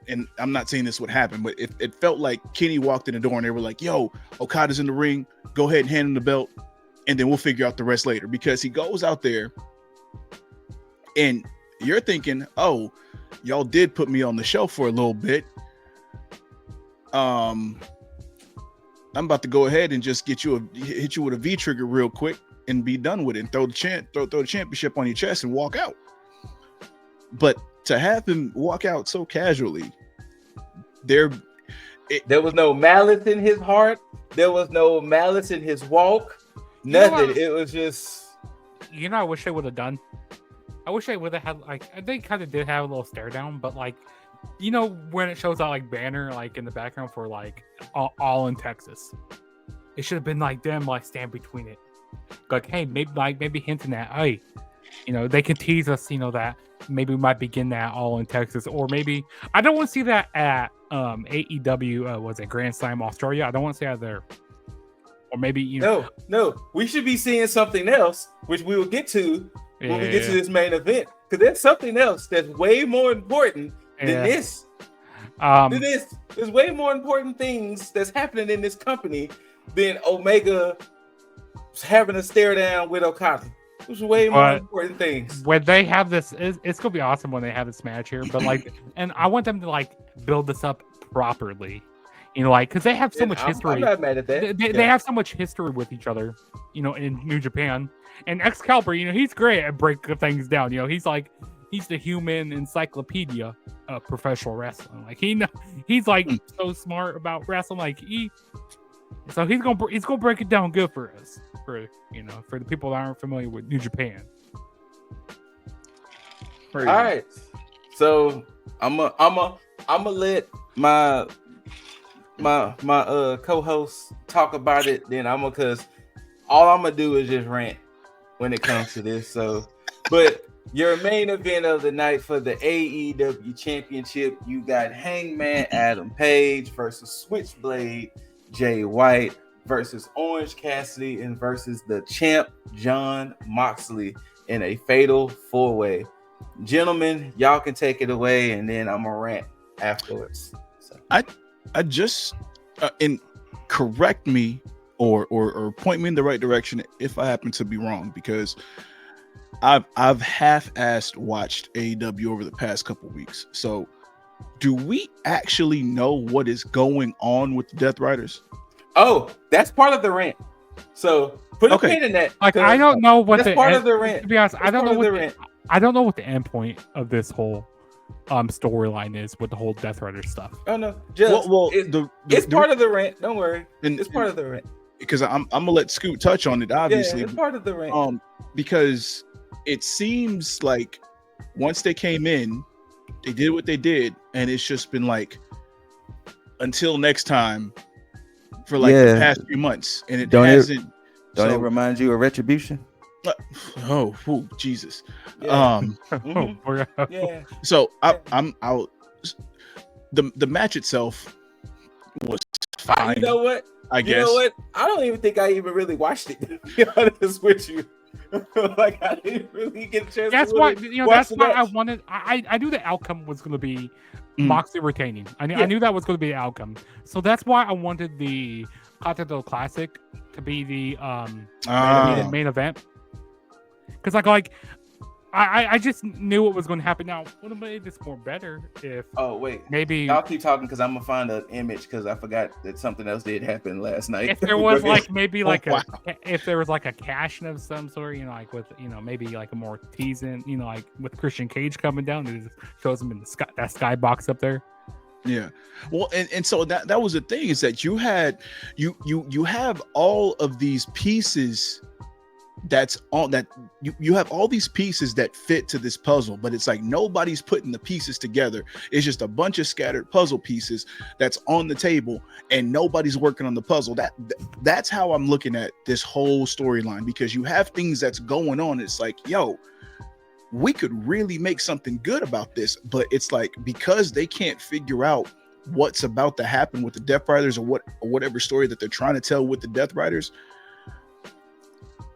And I'm not saying this would happen, but it felt like Kenny walked in the door and they were like, yo, Okada's in the ring, go ahead and hand him the belt, and then we'll figure out the rest later. Because he goes out there and you're thinking, oh, y'all did put me on the shelf for a little bit. I'm about to go ahead and just hit you with a V trigger real quick and be done with it, and throw the championship on your chest and walk out. But to have him walk out so casually, there was no malice in his heart. There was no malice in his walk. Nothing. It was just. I wish they would have done. I wish they would have had they kind of did have a little stare down, but when it shows out banner in the background for all in Texas, it should have been them stand between it. Like, hey, maybe hinting at, hey, they could tease us, that maybe we might begin that all in Texas, or maybe I don't want to see that at AEW. Was it Grand Slam Australia? I don't want to see that there. Or maybe No, we should be seeing something else, which we will get to when we get to this main event, because there's something else that's way more important than this. There's way more important things that's happening in this company than Omega having a stare down with Okada. There's way more important things. When they have this, it's gonna be awesome when they have this match here. But and I want them to build this up properly. Because they have so much history. I'm not mad at that. They have so much history with each other, in New Japan. And Excalibur, he's great at breaking things down. He's the human encyclopedia of professional wrestling. He's so smart about wrestling. So he's gonna break it down good for us, for the people that aren't familiar with New Japan. All right, so I'm gonna let my co-host talk about it. Then because all I'm gonna do is just rant when it comes to this. So, but your main event of the night for the AEW Championship, you got Hangman Adam Page versus Switchblade Jay White versus Orange Cassidy and versus the champ Jon Moxley in a fatal 4-way. Gentlemen, y'all can take it away, and then I'm gonna rant afterwards. So. I just and correct me or point me in the right direction if I happen to be wrong, because I've half-assed watched AEW over the past couple weeks. So do we actually know what is going on with the Death Riders? Oh, that's part of the rant. So put a pin in that. I don't know what that's part of the rant. To be honest, I don't know what the end point of this whole storyline is with the whole Death Rider stuff. Oh no, it's part of the rant. Don't worry, it's part of the rant. Because I'm gonna let Scoot touch on it. Obviously, it's part of the rant. Because it seems like once they came in, they did what they did, and it's just been until next time for the past few months, and it hasn't. Don't it remind you of Retribution? Oh, Jesus. Yeah. Yeah. So I'm out. The match itself was fine. You know what? I guess. You know what? I don't even think I even really watched it, to be honest with you. I didn't really get a chance. That's to why that's why I wanted. I knew the outcome was going to be Moxley retaining. I knew that was going to be the outcome. So that's why I wanted the Continental Classic to be the main event. Because I just knew what was going to happen. Now, would have made this more better if maybe y'all keep talking, because I'm gonna find an image, because I forgot that something else did happen last night. If there was if there was a cash of some sort, with maybe a more teasing, with Christian Cage coming down, it just shows him in the sky, that skybox up there. Yeah, well, and so that was the thing, is that you have all of these pieces. That's all that you have all these pieces that fit to this puzzle, but it's nobody's putting the pieces together. It's just a bunch of scattered puzzle pieces that's on the table, and nobody's working on the puzzle. That's how I'm looking at this whole storyline, because you have things that's going on. It's we could really make something good about this, but it's because they can't figure out what's about to happen with the Death Riders, or whatever story that they're trying to tell with the Death Riders.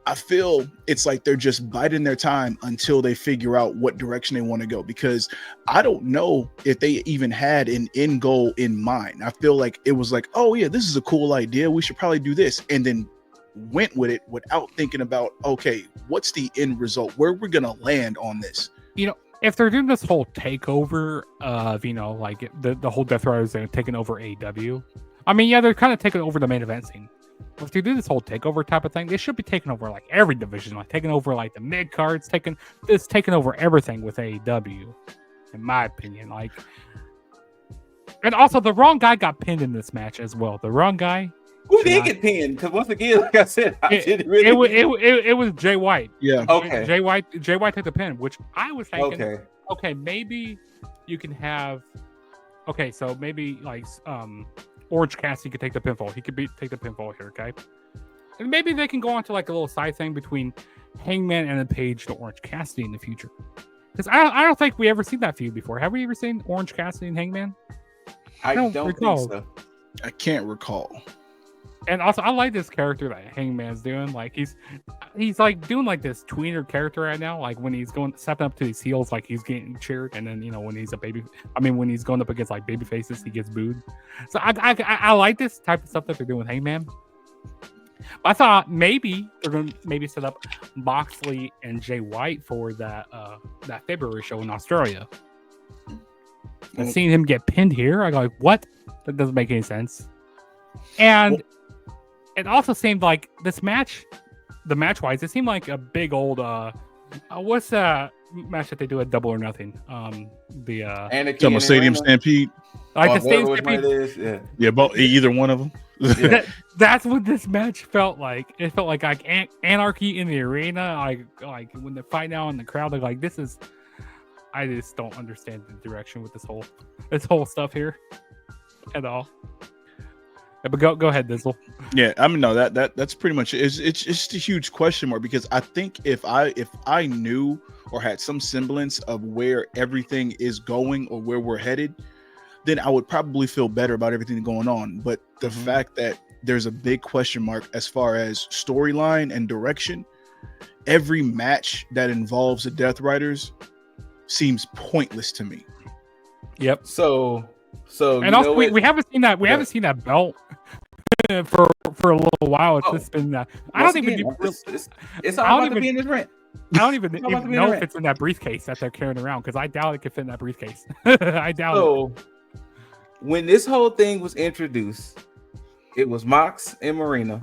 I feel it's they're just biding their time until they figure out what direction they want to go, because I don't know if they even had an end goal in mind. I feel it was oh yeah, this is a cool idea, we should probably do this, and then went with it without thinking about, okay, what's the end result, where we're gonna land on this. If they're doing this whole takeover of the whole Death Riders are taking over AEW, they're kind of taking over the main event scene. If they do this whole takeover type of thing, they should be taking over every division, taking over the mid cards, taking over everything with AEW, in my opinion. And also the wrong guy got pinned in this match as well. The wrong guy. Who did get pinned? Because once again, like I said, it was Jay White. Yeah. Okay. Jay White took the pin, which I was thinking. Okay, maybe you can have. Okay, so maybe Orange Cassidy could take the pinfall. He could take the pinfall here, okay? And maybe they can go on to like a little side thing between Hangman and the Page to Orange Cassidy in the future. Because I don't think we ever seen that feud before. Have we ever seen Orange Cassidy and Hangman? I don't recall. Think so. I can't recall. And also, I like this character that Hangman's doing. Like he's like doing like this tweener character right now. Like when he's stepping up to his heels, like he's getting cheered, and then when he's when he's going up against like baby faces, he gets booed. So I like this type of stuff that they're doing with Hangman. I thought maybe they're going to set up Moxley and Jay White for that February show in Australia. And seeing him get pinned here, I go like, what? That doesn't make any sense. And it also seemed like this match, the match-wise, it seemed like a big old what's that match that they do at Double or Nothing? The Stadium Stampede. Like the Stadium Stampede. Yeah, both, either one of them. Yeah. That's what this match felt like. It felt like anarchy in the arena. Like when they're fighting out in the crowd, they're like, this is. I just don't understand the direction with this whole stuff here at all. Yeah, but go ahead, Dizzle. Yeah, I mean, no, that's pretty much it. It's just a huge question mark because I think if I knew or had some semblance of where everything is going or where we're headed, then I would probably feel better about everything going on. But the fact that there's a big question mark as far as storyline and direction, every match that involves the Death Riders seems pointless to me. Yep. So and also we haven't seen that haven't seen that belt for a little while. It's just been I don't even it's all about to be in this rent. I don't even know if it's in that briefcase that they're carrying around because I doubt it could fit in that briefcase. I doubt it. When this whole thing was introduced, it was Mox and Marina.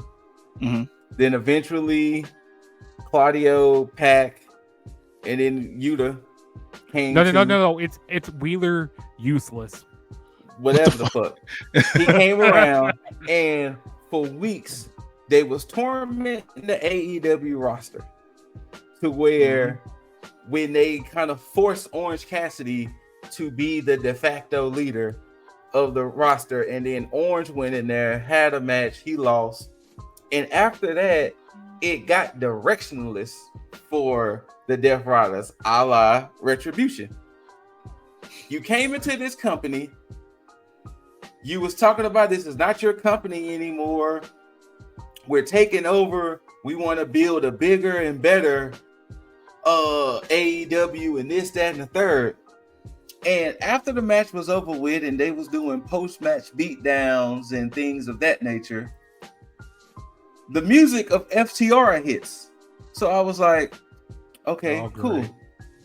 Mm-hmm. Then eventually Claudio, Pac, and then Yuta came. No. It's Wheeler Useless. Whatever the fuck. He came around, and for weeks they was tormenting the AEW roster to where when they kind of forced Orange Cassidy to be the de facto leader of the roster, and then Orange went in there, had a match, he lost, and after that it got directionless for the Death Riders, a la Retribution. You came into this company, you was talking about this is not your company anymore, we're taking over, we want to build a bigger and better AEW and this, that, and the third. And after the match was over with and they was doing post-match beatdowns and things of that nature, the music of FTR hits. So I was like, okay, cool.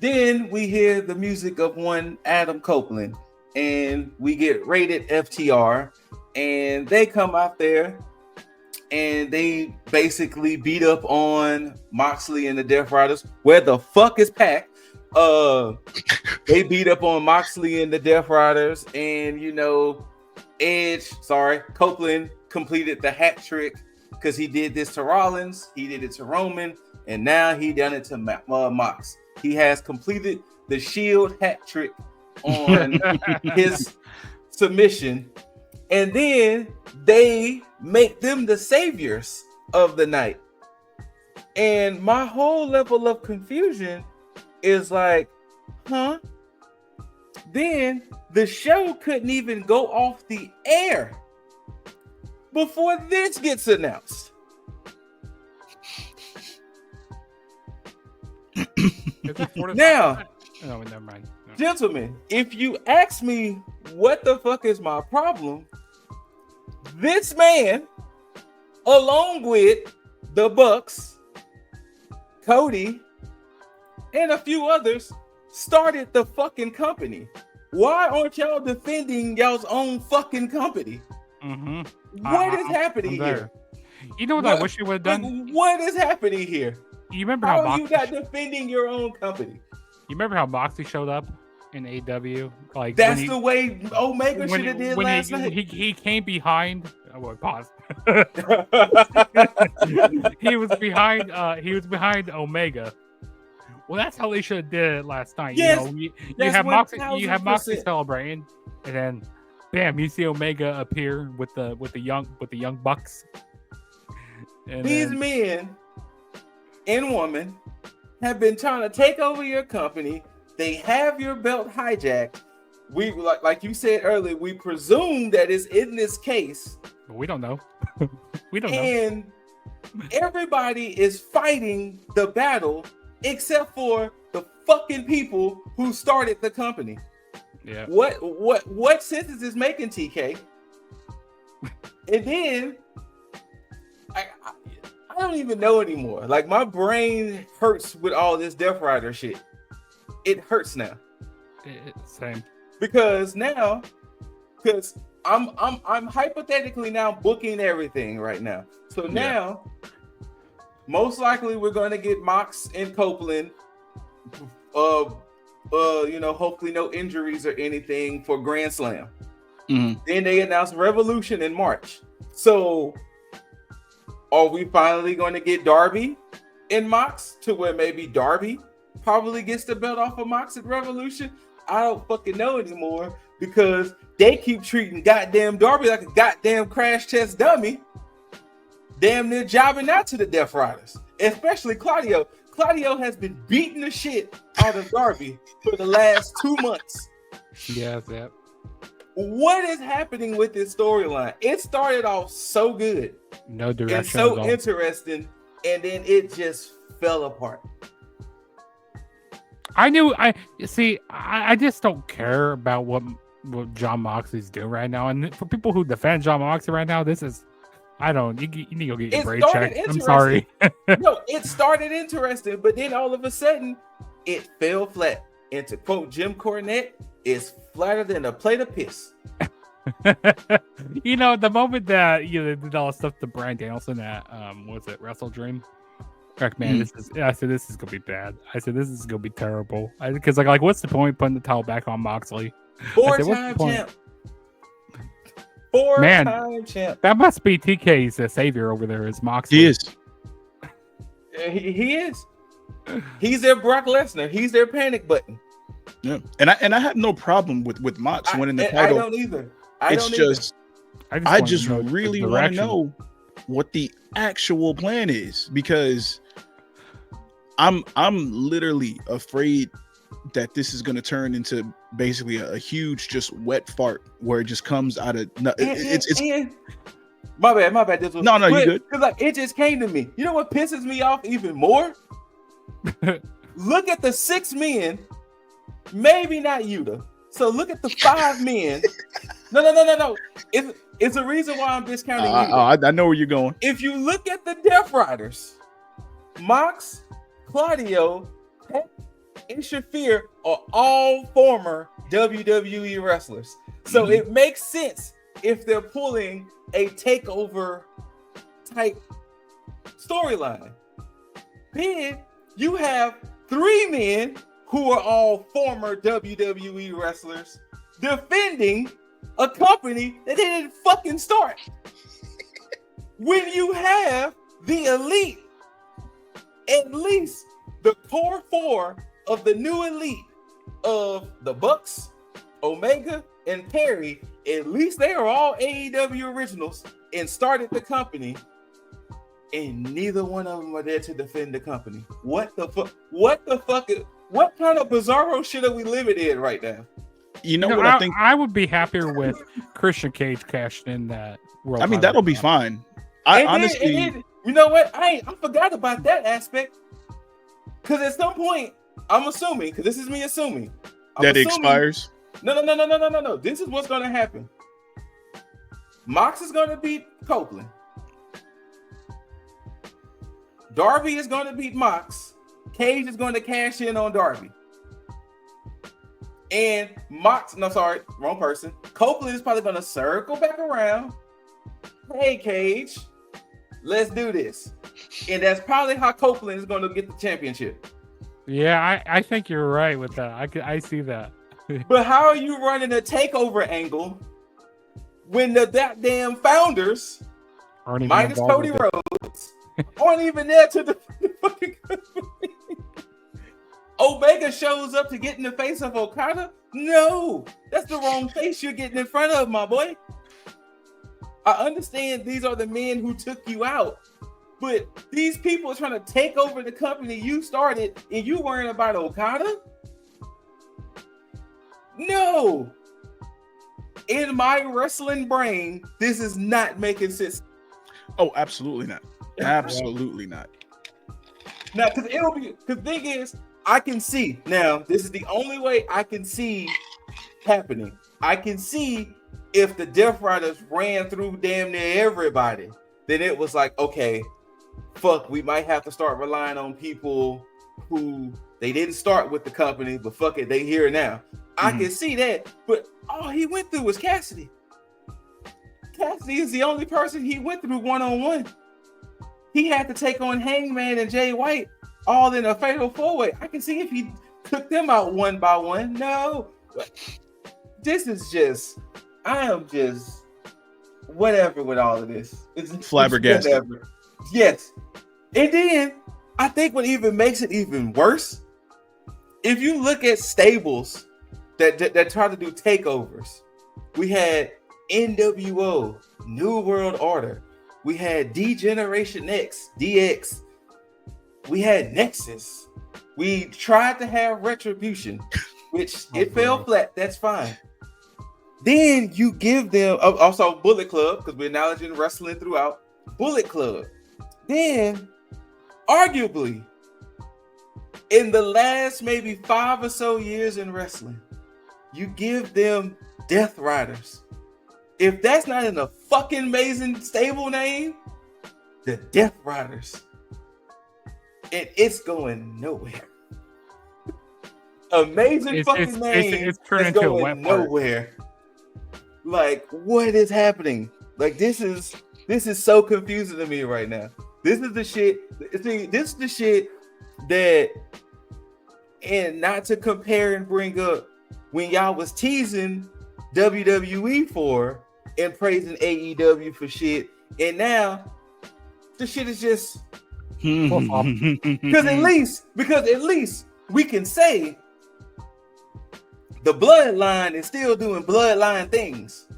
Then we hear the music of one Adam Copeland and we get rated FTR and they come out there and they basically beat up on Moxley and the Death Riders. Where the fuck is Pac? They beat up on Moxley and the Death Riders, and Copeland completed the hat trick because he did this to Rollins, he did it to Roman, and now he done it to Mox. He has completed the Shield hat trick on his submission, and then they make them the saviors of the night. And my whole level of confusion is like, huh? Then the show couldn't even go off the air before this gets announced. Now, no, never mind. No. Gentlemen, if you ask me what the fuck is my problem, this man, along with the Bucks, Cody, and a few others, started the fucking company. Why aren't y'all defending y'all's own fucking company? Mm-hmm. What is happening here? You know what I wish you would have done? What is happening here? You remember how are you not defending your own company? You remember how Moxley showed up in AEW? Like that's the way Omega should have did last night. He came behind. Pause. He was behind Omega. Well, that's how they should have did it last night. Yes, you have Moxley celebrating, and then bam, you see Omega appear with the young Bucks. These men and women have been trying to take over your company. They have your belt hijacked. We like you said earlier, we presume that it's in this case. But we don't know. We don't know. And everybody is fighting the battle except for the fucking people who started the company. Yeah. What sense is this making, TK? And then I don't even know anymore. Like, my brain hurts with all this Death Rider shit. It hurts now. Same. Because I'm hypothetically now booking everything right now. So now, most likely we're going to get Mox and Copeland. Hopefully no injuries or anything for Grand Slam. Mm-hmm. Then they announced Revolution in March. So are we finally going to get Darby and Mox to where maybe Darby probably gets the belt off of Mox at Revolution? I don't fucking know anymore, because they keep treating goddamn Darby like a goddamn crash test dummy. Damn near jobbing out to the Death Riders, especially Claudio. Claudio has been beating the shit out of Darby for the last 2 months. Yes, yeah. What is happening with this storyline? It started off so good, no direction, and so interesting, and then it just fell apart. I just don't care about what Jon Moxley's doing right now. And for people who defend Jon Moxley right now, you need to go get your brain checked. I'm sorry. No, it started interesting, but then all of a sudden, it fell flat. And to quote Jim Cornette, it's flatter than a plate of piss. The moment that they did all the stuff to Bryan Danielson at Wrestle Dream. Like, man, I said this is gonna be bad. I said this is gonna be terrible. Because like what's the point putting the towel back on Moxley? Four-time champ. Four-time champ. That must be TK's savior over there, is Moxley. He is. He is. He's their Brock Lesnar. He's their panic button. Yeah, and I have no problem with Mox winning the title. I don't either. I just really want to know what the actual plan is, because I'm literally afraid that this is going to turn into basically a huge just wet fart where it just comes out of it's my bad. This was no, you good. Because like it just came to me. You know what pisses me off even more? Look at the 6 men, maybe not Yuta. So look at the 5 men. No. It's a reason why I'm discounting Yuta. I know where you're going. If you look at the Death Riders, Mox, Claudio, and Shafir are all former WWE wrestlers. So it makes sense if they're pulling a takeover type storyline. Then you have 3 men who are all former WWE wrestlers defending a company that they didn't fucking start. When you have the elite, at least the core 4 of the new elite of the Bucks, Omega, and Perry, at least they are all AEW originals and started the company, and neither one of them are there to defend the company. What the fuck? What kind of bizarro shit are we living in right now? You know what I think? I would be happier with Christian Cage cashing in that world. I mean, that'll be fine. Honestly, you know what? I forgot about that aspect. Because at some point, I'm assuming, because this is me assuming. That expires? No. This is what's going to happen. Mox is going to beat Copeland. Darby is going to beat Mox. Cage is going to cash in on Darby. And wrong person. Copeland is probably going to circle back around. Hey, Cage, let's do this. And that's probably how Copeland is going to get the championship. Yeah, I think you're right with that. I see that. But how are you running a takeover angle when the goddamn founders, minus Cody Rhodes, aren't even there to the fucking Omega shows up to get in the face of Okada? No, that's the wrong face you're getting in front of, my boy. I understand these are the men who took you out, But these people are trying to take over the company you started, and you worrying about Okada? No. In my wrestling brain, this is not making sense. Oh, absolutely not. Absolutely not. Now, because the thing is, I can see now. This is the only way I can see happening. I can see if the Death Riders ran through damn near everybody, then it was like, okay, fuck, we might have to start relying on people who they didn't start with the company, but fuck it, they here now. I can see that, but all he went through was Cassidy. Cassidy is the only person he went through one-on-one. He had to take on Hangman and Jay White all in a fatal four-way. I can see if he took them out one by one. No. This is just, I am just whatever with all of this. It's flabbergasted. Whatever. Yes. And then I think what even makes it even worse, if you look at stables that try to do takeovers, we had NWO, New World Order. We had D-Generation X, DX. We had Nexus. We tried to have Retribution, which it fell flat. That's fine. Then you give them also Bullet Club, because we're acknowledging wrestling throughout. Bullet Club. Then, arguably, in the last maybe 5 or so years in wrestling, you give them Death Riders. If that's not in a fucking amazing stable name, the Death Riders. And it's going nowhere. Amazing fucking name. It's turned into a wet nowhere. Like, what is happening? Like, this is so confusing to me right now. This is the shit. See, this is the shit that, and not to compare and bring up when y'all was teasing WWE for and praising AEW for shit, and now the shit is just because at least we can say the bloodline is still doing bloodline things.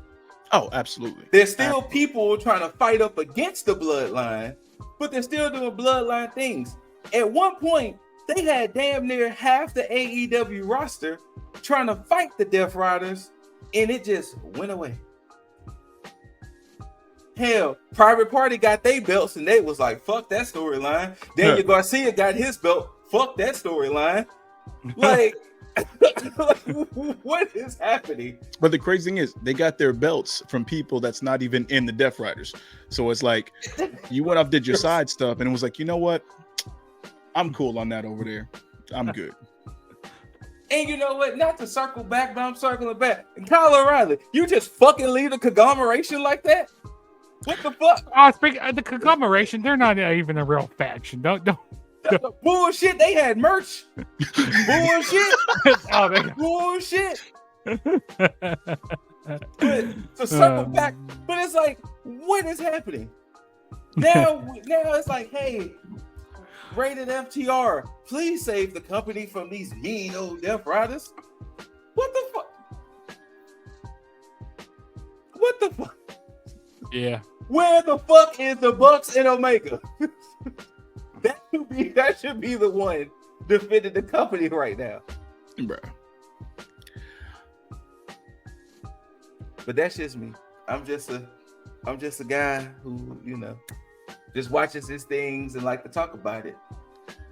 Oh, absolutely. There's still people trying to fight up against the bloodline, but they're still doing bloodline things. At one point, they had damn near half the AEW roster trying to fight the Death Riders, and it just went away. Hell, Private Party got their belts, and they was like, fuck that storyline. Daniel Garcia got his belt. Fuck that storyline. Like, what is happening? But the crazy thing is, they got their belts from people that's not even in the Death Riders. So it's like, you went off, did your side stuff, and it was like, you know what? I'm cool on that over there. I'm good. And you know what? Not to circle back, but I'm circling back. And Kyle O'Reilly, you just fucking leave a conglomeration like that? What the fuck? Oh, speaking of the conglomeration, they're not even a real faction. Don't. Bullshit. They had merch. Bullshit. Bullshit. But to circle back, but it's like, what is happening? Now it's like, hey, Rated FTR, please save the company from these mean old Death Riders. What the fuck? What the fuck? Yeah. Where the fuck is the Bucks and Omega? That should be the one defending the company right now, bro. But that's just me. I'm just a guy who, you know, just watches his things and like to talk about it.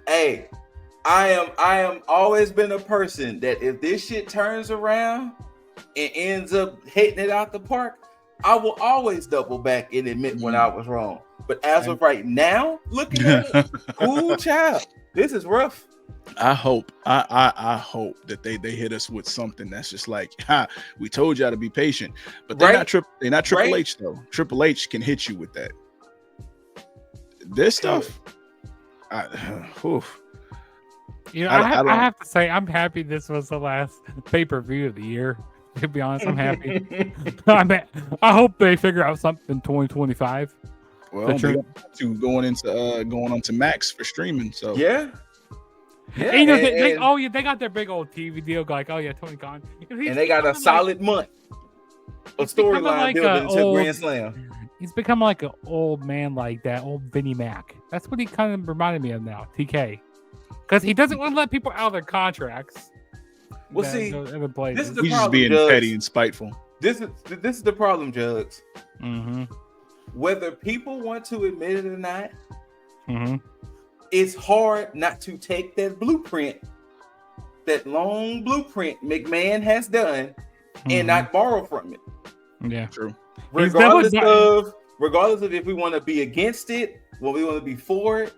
Hey, I am always been a person that if this shit turns around and ends up hitting it out the park, I will always double back and admit when I was wrong. But as of right now, looking at it, ooh, child, this is rough. I hope that they hit us with something that's just like, we told y'all to be patient. But they're not Triple H though. Triple H can hit you with that. This stuff, you know, I have to say, I'm happy this was the last pay-per-view of the year. To be honest, I'm happy. I hope they figure out something in 2025. Well, going on to Max for streaming. So yeah. And, you know, they got their big old TV deal. Like, oh yeah, Tony Khan, and they got a solid month of storyline building to Grand Slam. he's become like an old man, like that old Vinnie Mac. That's what he kind of reminded me of now, TK, because he doesn't want to let people out of their contracts. Well, see, this is the He's problem, just being petty and spiteful. This is the problem, Jugs. Mm-hmm. Whether people want to admit it or not, Mm-hmm. it's hard not to take that blueprint, that long blueprint McMahon has done, and not borrow from it. Yeah, True. Regardless of if we want to be against it, or we want to be for it,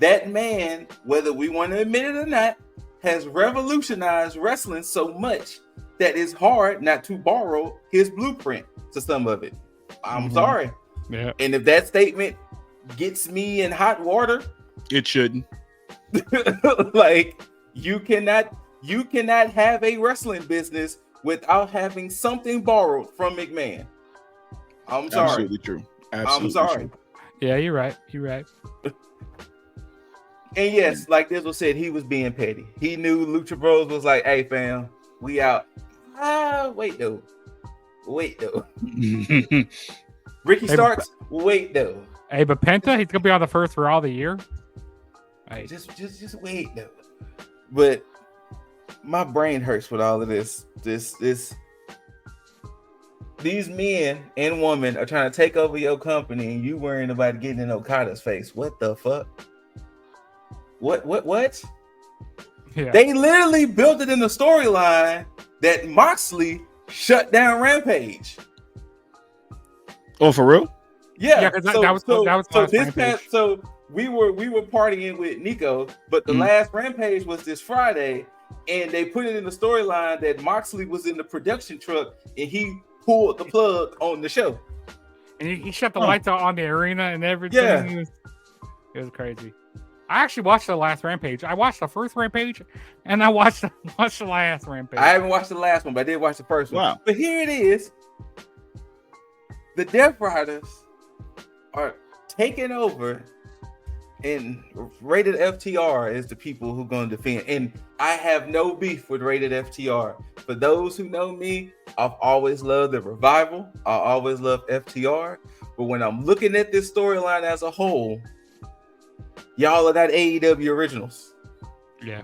that man, whether we want to admit it or not, has revolutionized wrestling so much that it's hard not to borrow his blueprint to some of it. I'm sorry. Yeah. And if that statement gets me in hot water, It shouldn't. like you cannot have a wrestling business without having something borrowed from McMahon. I'm sorry. Absolutely true. Absolutely I'm sorry. true. Yeah, you're right. You're right. And yes, like Dizzle said, he was being petty. He knew Lucha Bros was like, "Hey, fam, we out." Wait though. Ricky Starks, wait though. Hey, but Penta, he's gonna be on the first Raw of the year. Hey, Just wait though. But my brain hurts with all of this. These men and women are trying to take over your company, and you worrying about getting in Okada's face. What the fuck? What? yeah. They literally built it in the storyline that Moxley shut down Rampage. Oh, for real? Yeah, 'cause that was last Rampage. So we were partying with Nico, but the last Rampage was this Friday, and they put it in the storyline that Moxley was in the production truck and he pulled the plug on the show. And he shut the lights out on the arena and everything. Yeah. It was crazy. I actually watched the last Rampage. I watched the first Rampage, and I watched the last Rampage. I haven't watched the last one, but I did watch the first one. Wow. But here it is. The Death Riders are taking over, and Rated FTR is the people who are going to defend. And I have no beef with Rated FTR. For those who know me, I've always loved the Revival. I always loved FTR. But when I'm looking at this storyline as a whole, y'all are not AEW originals. Yeah.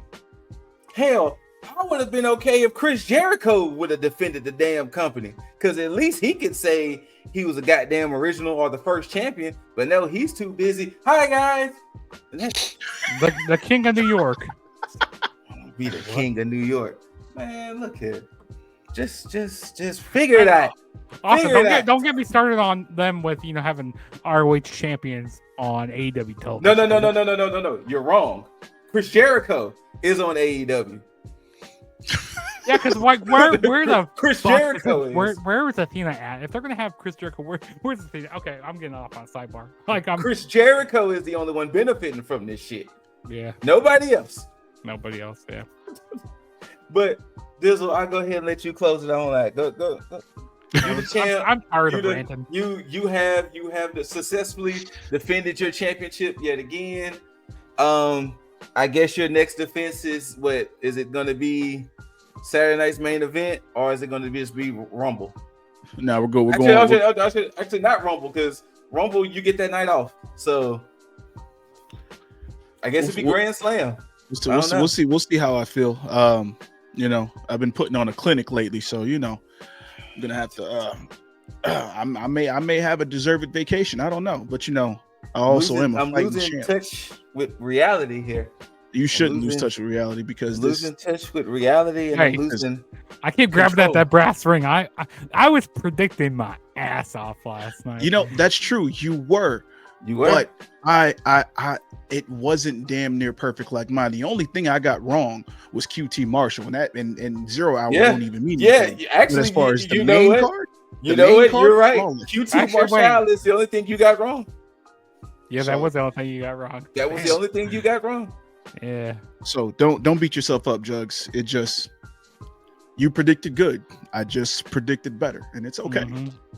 Hell, I would have been okay if Chris Jericho would have defended the damn company, because at least he could say he was a goddamn original or the first champion. But no, he's too busy. Hi guys, The King of New York. be the King of New York, man. Look here, just figure it out. Also, don't get me started on them with having ROH champions on AEW television. No. You're wrong. Chris Jericho is on AEW. Yeah, because where the Chris Jericho is. Where is Athena at? If they're gonna have Chris Jericho, where's Athena? Okay, I'm getting off on a sidebar. Chris Jericho is the only one benefiting from this shit. Yeah. Nobody else. Nobody else. Yeah. But Dizzle, I'll go ahead and let you close it on that. Go. You the champ. I'm tired of ranting. You have successfully defended your championship yet again. I guess your next defense is what? Is it going to be Saturday night's main event, or is it going to just be Rumble? No, we're going. Actually, not Rumble, because Rumble you get that night off. So I guess it'd be Grand Slam. We'll see. We'll see how I feel. I've been putting on a clinic lately, so I'm gonna have to. I may have a deserved vacation. I don't know, but I also am. I'm losing touch with reality here. You shouldn't lose touch with reality, because losing touch with reality and losing. I keep grabbing at that brass ring. I was predicting my ass off last night. That's true. You were. But I it wasn't damn near perfect like mine. The only thing I got wrong was QT Marshall, and 0 hour won't even mean anything. Yeah, actually, but as far as the main main card, you're right. Flawless. QT Marshall is the only thing you got wrong. Yeah, that was the only thing you got wrong. That was the only thing you got wrong. Yeah. So don't beat yourself up, Jugs. It just, you predicted good. I just predicted better, and it's okay.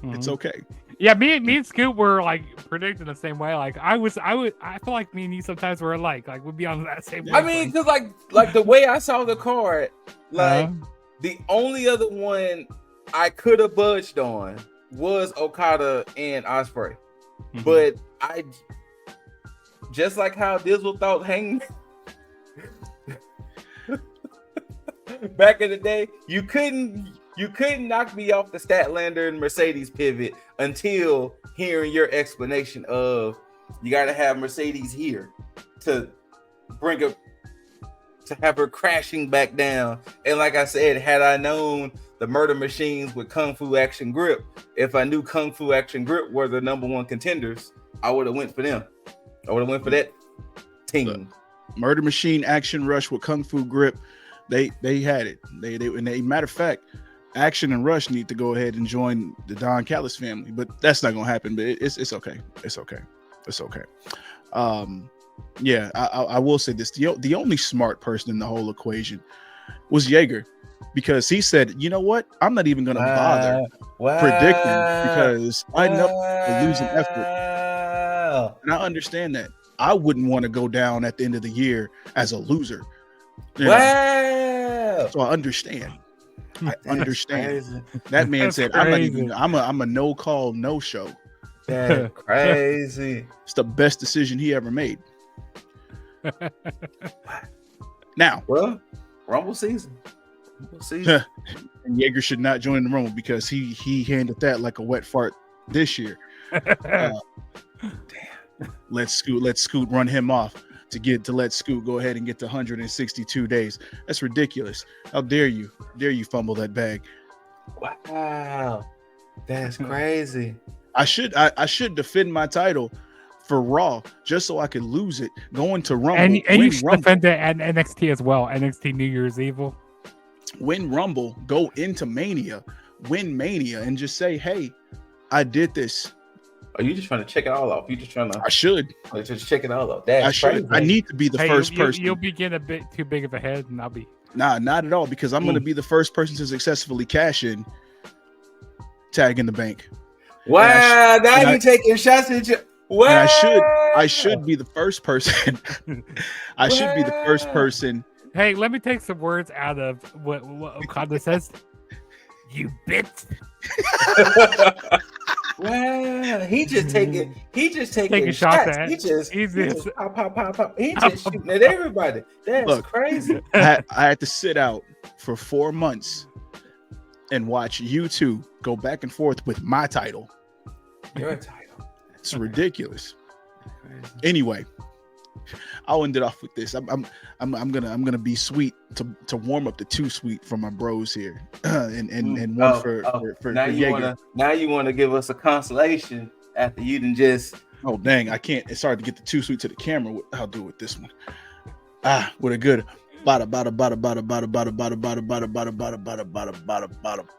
It's okay. Yeah, me and Scoot were predicting the same way. I feel like me and you sometimes were we'd be on that same. I mean, because like the way I saw the card, the only other one I could have budged on was Okada and Ospreay. But I just like how Dizzle thought Hangman back in the day, you couldn't knock me off the Statlander and Mercedes pivot until hearing your explanation of you got to have Mercedes here to bring up to have her crashing back down. And like I said, had I known the Murder Machines with Kung Fu Action Grip, if I knew Kung Fu Action Grip were the number one contenders, I would have went for them. I would have went for that team. The Murder Machine Action Rush with Kung Fu Grip, they had it. They matter of fact, Action and Rush need to go ahead and join the Don Callis family, but that's not gonna happen. But it's okay. It's okay. It's okay. Yeah, I will say this: the only smart person in the whole equation was Jaeger, because he said, "You know what? I'm not even gonna bother predicting because I know a losing effort." And I understand that. I wouldn't want to go down at the end of the year as a loser. Wow! So I understand. I understand. That man said, "I'm not even. I'm a no call, no show." That's crazy. It's the best decision he ever made. Now, well, Rumble season. And Jaeger should not join the Rumble because he handled that like a wet fart this year. Damn. Let Scoot run him off to let Scoot go ahead and get to 162 days. That's ridiculous. How dare you? Dare you fumble that bag? Wow, that's crazy. I should defend my title for Raw just so I could lose it going to Rumble. And you should defend it at NXT as well. NXT New Year's Evil. Win Rumble, go into Mania, win Mania, and just say, "Hey, I did this." Are you just trying to check it all off? You just trying to? I should. Just check it all off. That's I should. crazy. I need to be the first person. You'll be getting a bit too big of a head, and I'll be. Nah, not at all. Because I'm going to be the first person to successfully cash in Tag in the Bank. Wow! Now you taking shots at you. Wow! And I should be the first person. I should be the first person. Hey, let me take some words out of what Okada says. You bitch. Wow, he just taking shots. He just pop. He just shooting at everybody. That's crazy. I had to sit out for 4 months and watch you two go back and forth with my title. Your title. It's ridiculous. Anyway, I'll end it off with this. I'm gonna be sweet to warm up the too sweet for my bros here, and one for now you Jaeger. want to give us a consolation after you didn't just. Oh dang, I can't. It's hard to get the too sweet to the camera. I'll do it with this one. With a good bada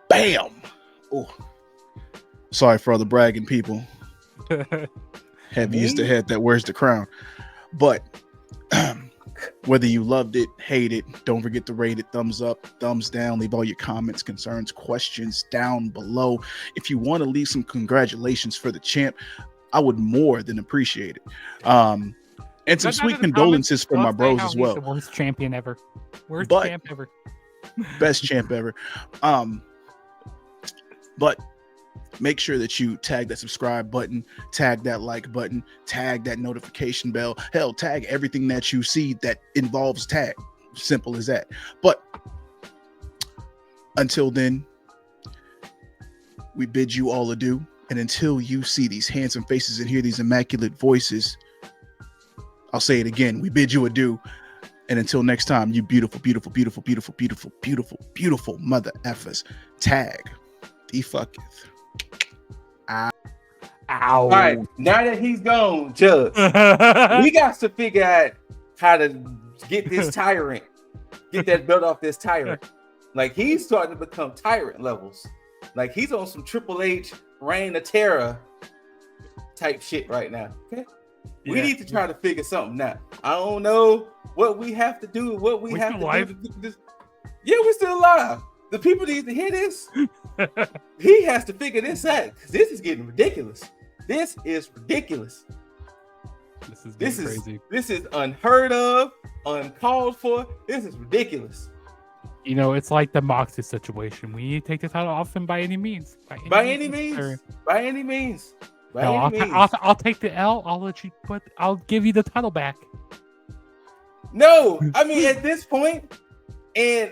bam. Oh, sorry for all the bragging people. Heavy is the head that wears the crown. But whether you loved it, hate it, don't forget to rate it, thumbs up, thumbs down, leave all your comments, concerns, questions down below. If you want to leave some congratulations for the champ, I would more than appreciate it. And some sweet condolences for my bros as well. The worst champion ever. Worst champ ever. Best champ ever. But make sure that you tag that subscribe button, tag that like button, tag that notification bell. Hell, tag everything that you see that involves tag. Simple as that. But until then, we bid you all adieu. And until you see these handsome faces and hear these immaculate voices, I'll say it again. We bid you adieu. And until next time, you beautiful, beautiful, beautiful, beautiful, beautiful, beautiful, beautiful mother effers. Tag the fucketh. Ow. All right, now that he's gone, Judge, we got to figure out how to get this tyrant, get that belt off this tyrant. Like, he's starting to become tyrant levels. Like, he's on some Triple H Reign of Terror type shit right now. Okay, we need to try to figure something out. I don't know what we have to do. What we have to do to get this. Yeah, we're still alive. The people need to hear this. He has to figure this out because this is getting ridiculous. This is ridiculous. This is crazy. This is unheard of, uncalled for. This is ridiculous. You know, it's like the Moxley situation. We need to take the title off him by any means. By any means. I'll take the L. I'll give you the title back. No, I mean at this point, and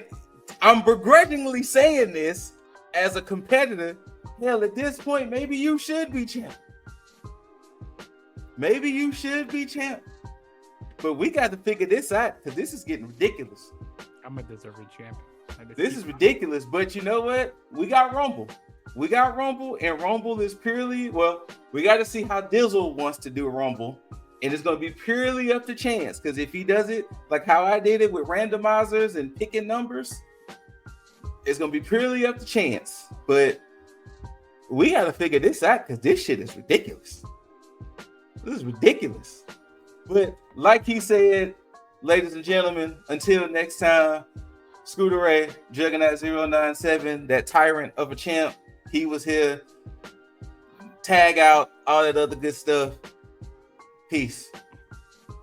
I'm begrudgingly saying this as a competitor. Hell, at this point, maybe you should be champ. But we got to figure this out because this is getting ridiculous. I'm a deserving champ. This is ridiculous, but you know what? We got Rumble, and Rumble is purely, well, we got to see how Dizzle wants to do a Rumble, and it's going to be purely up to chance, because if he does it like how I did it with randomizers and picking numbers, it's going to be purely up to chance, but we got to figure this out because this shit is ridiculous. This is ridiculous. But like he said, ladies and gentlemen, until next time, Scooter Ray, Juggernaut 097, that tyrant of a champ, he was here. Tag out, all that other good stuff. Peace.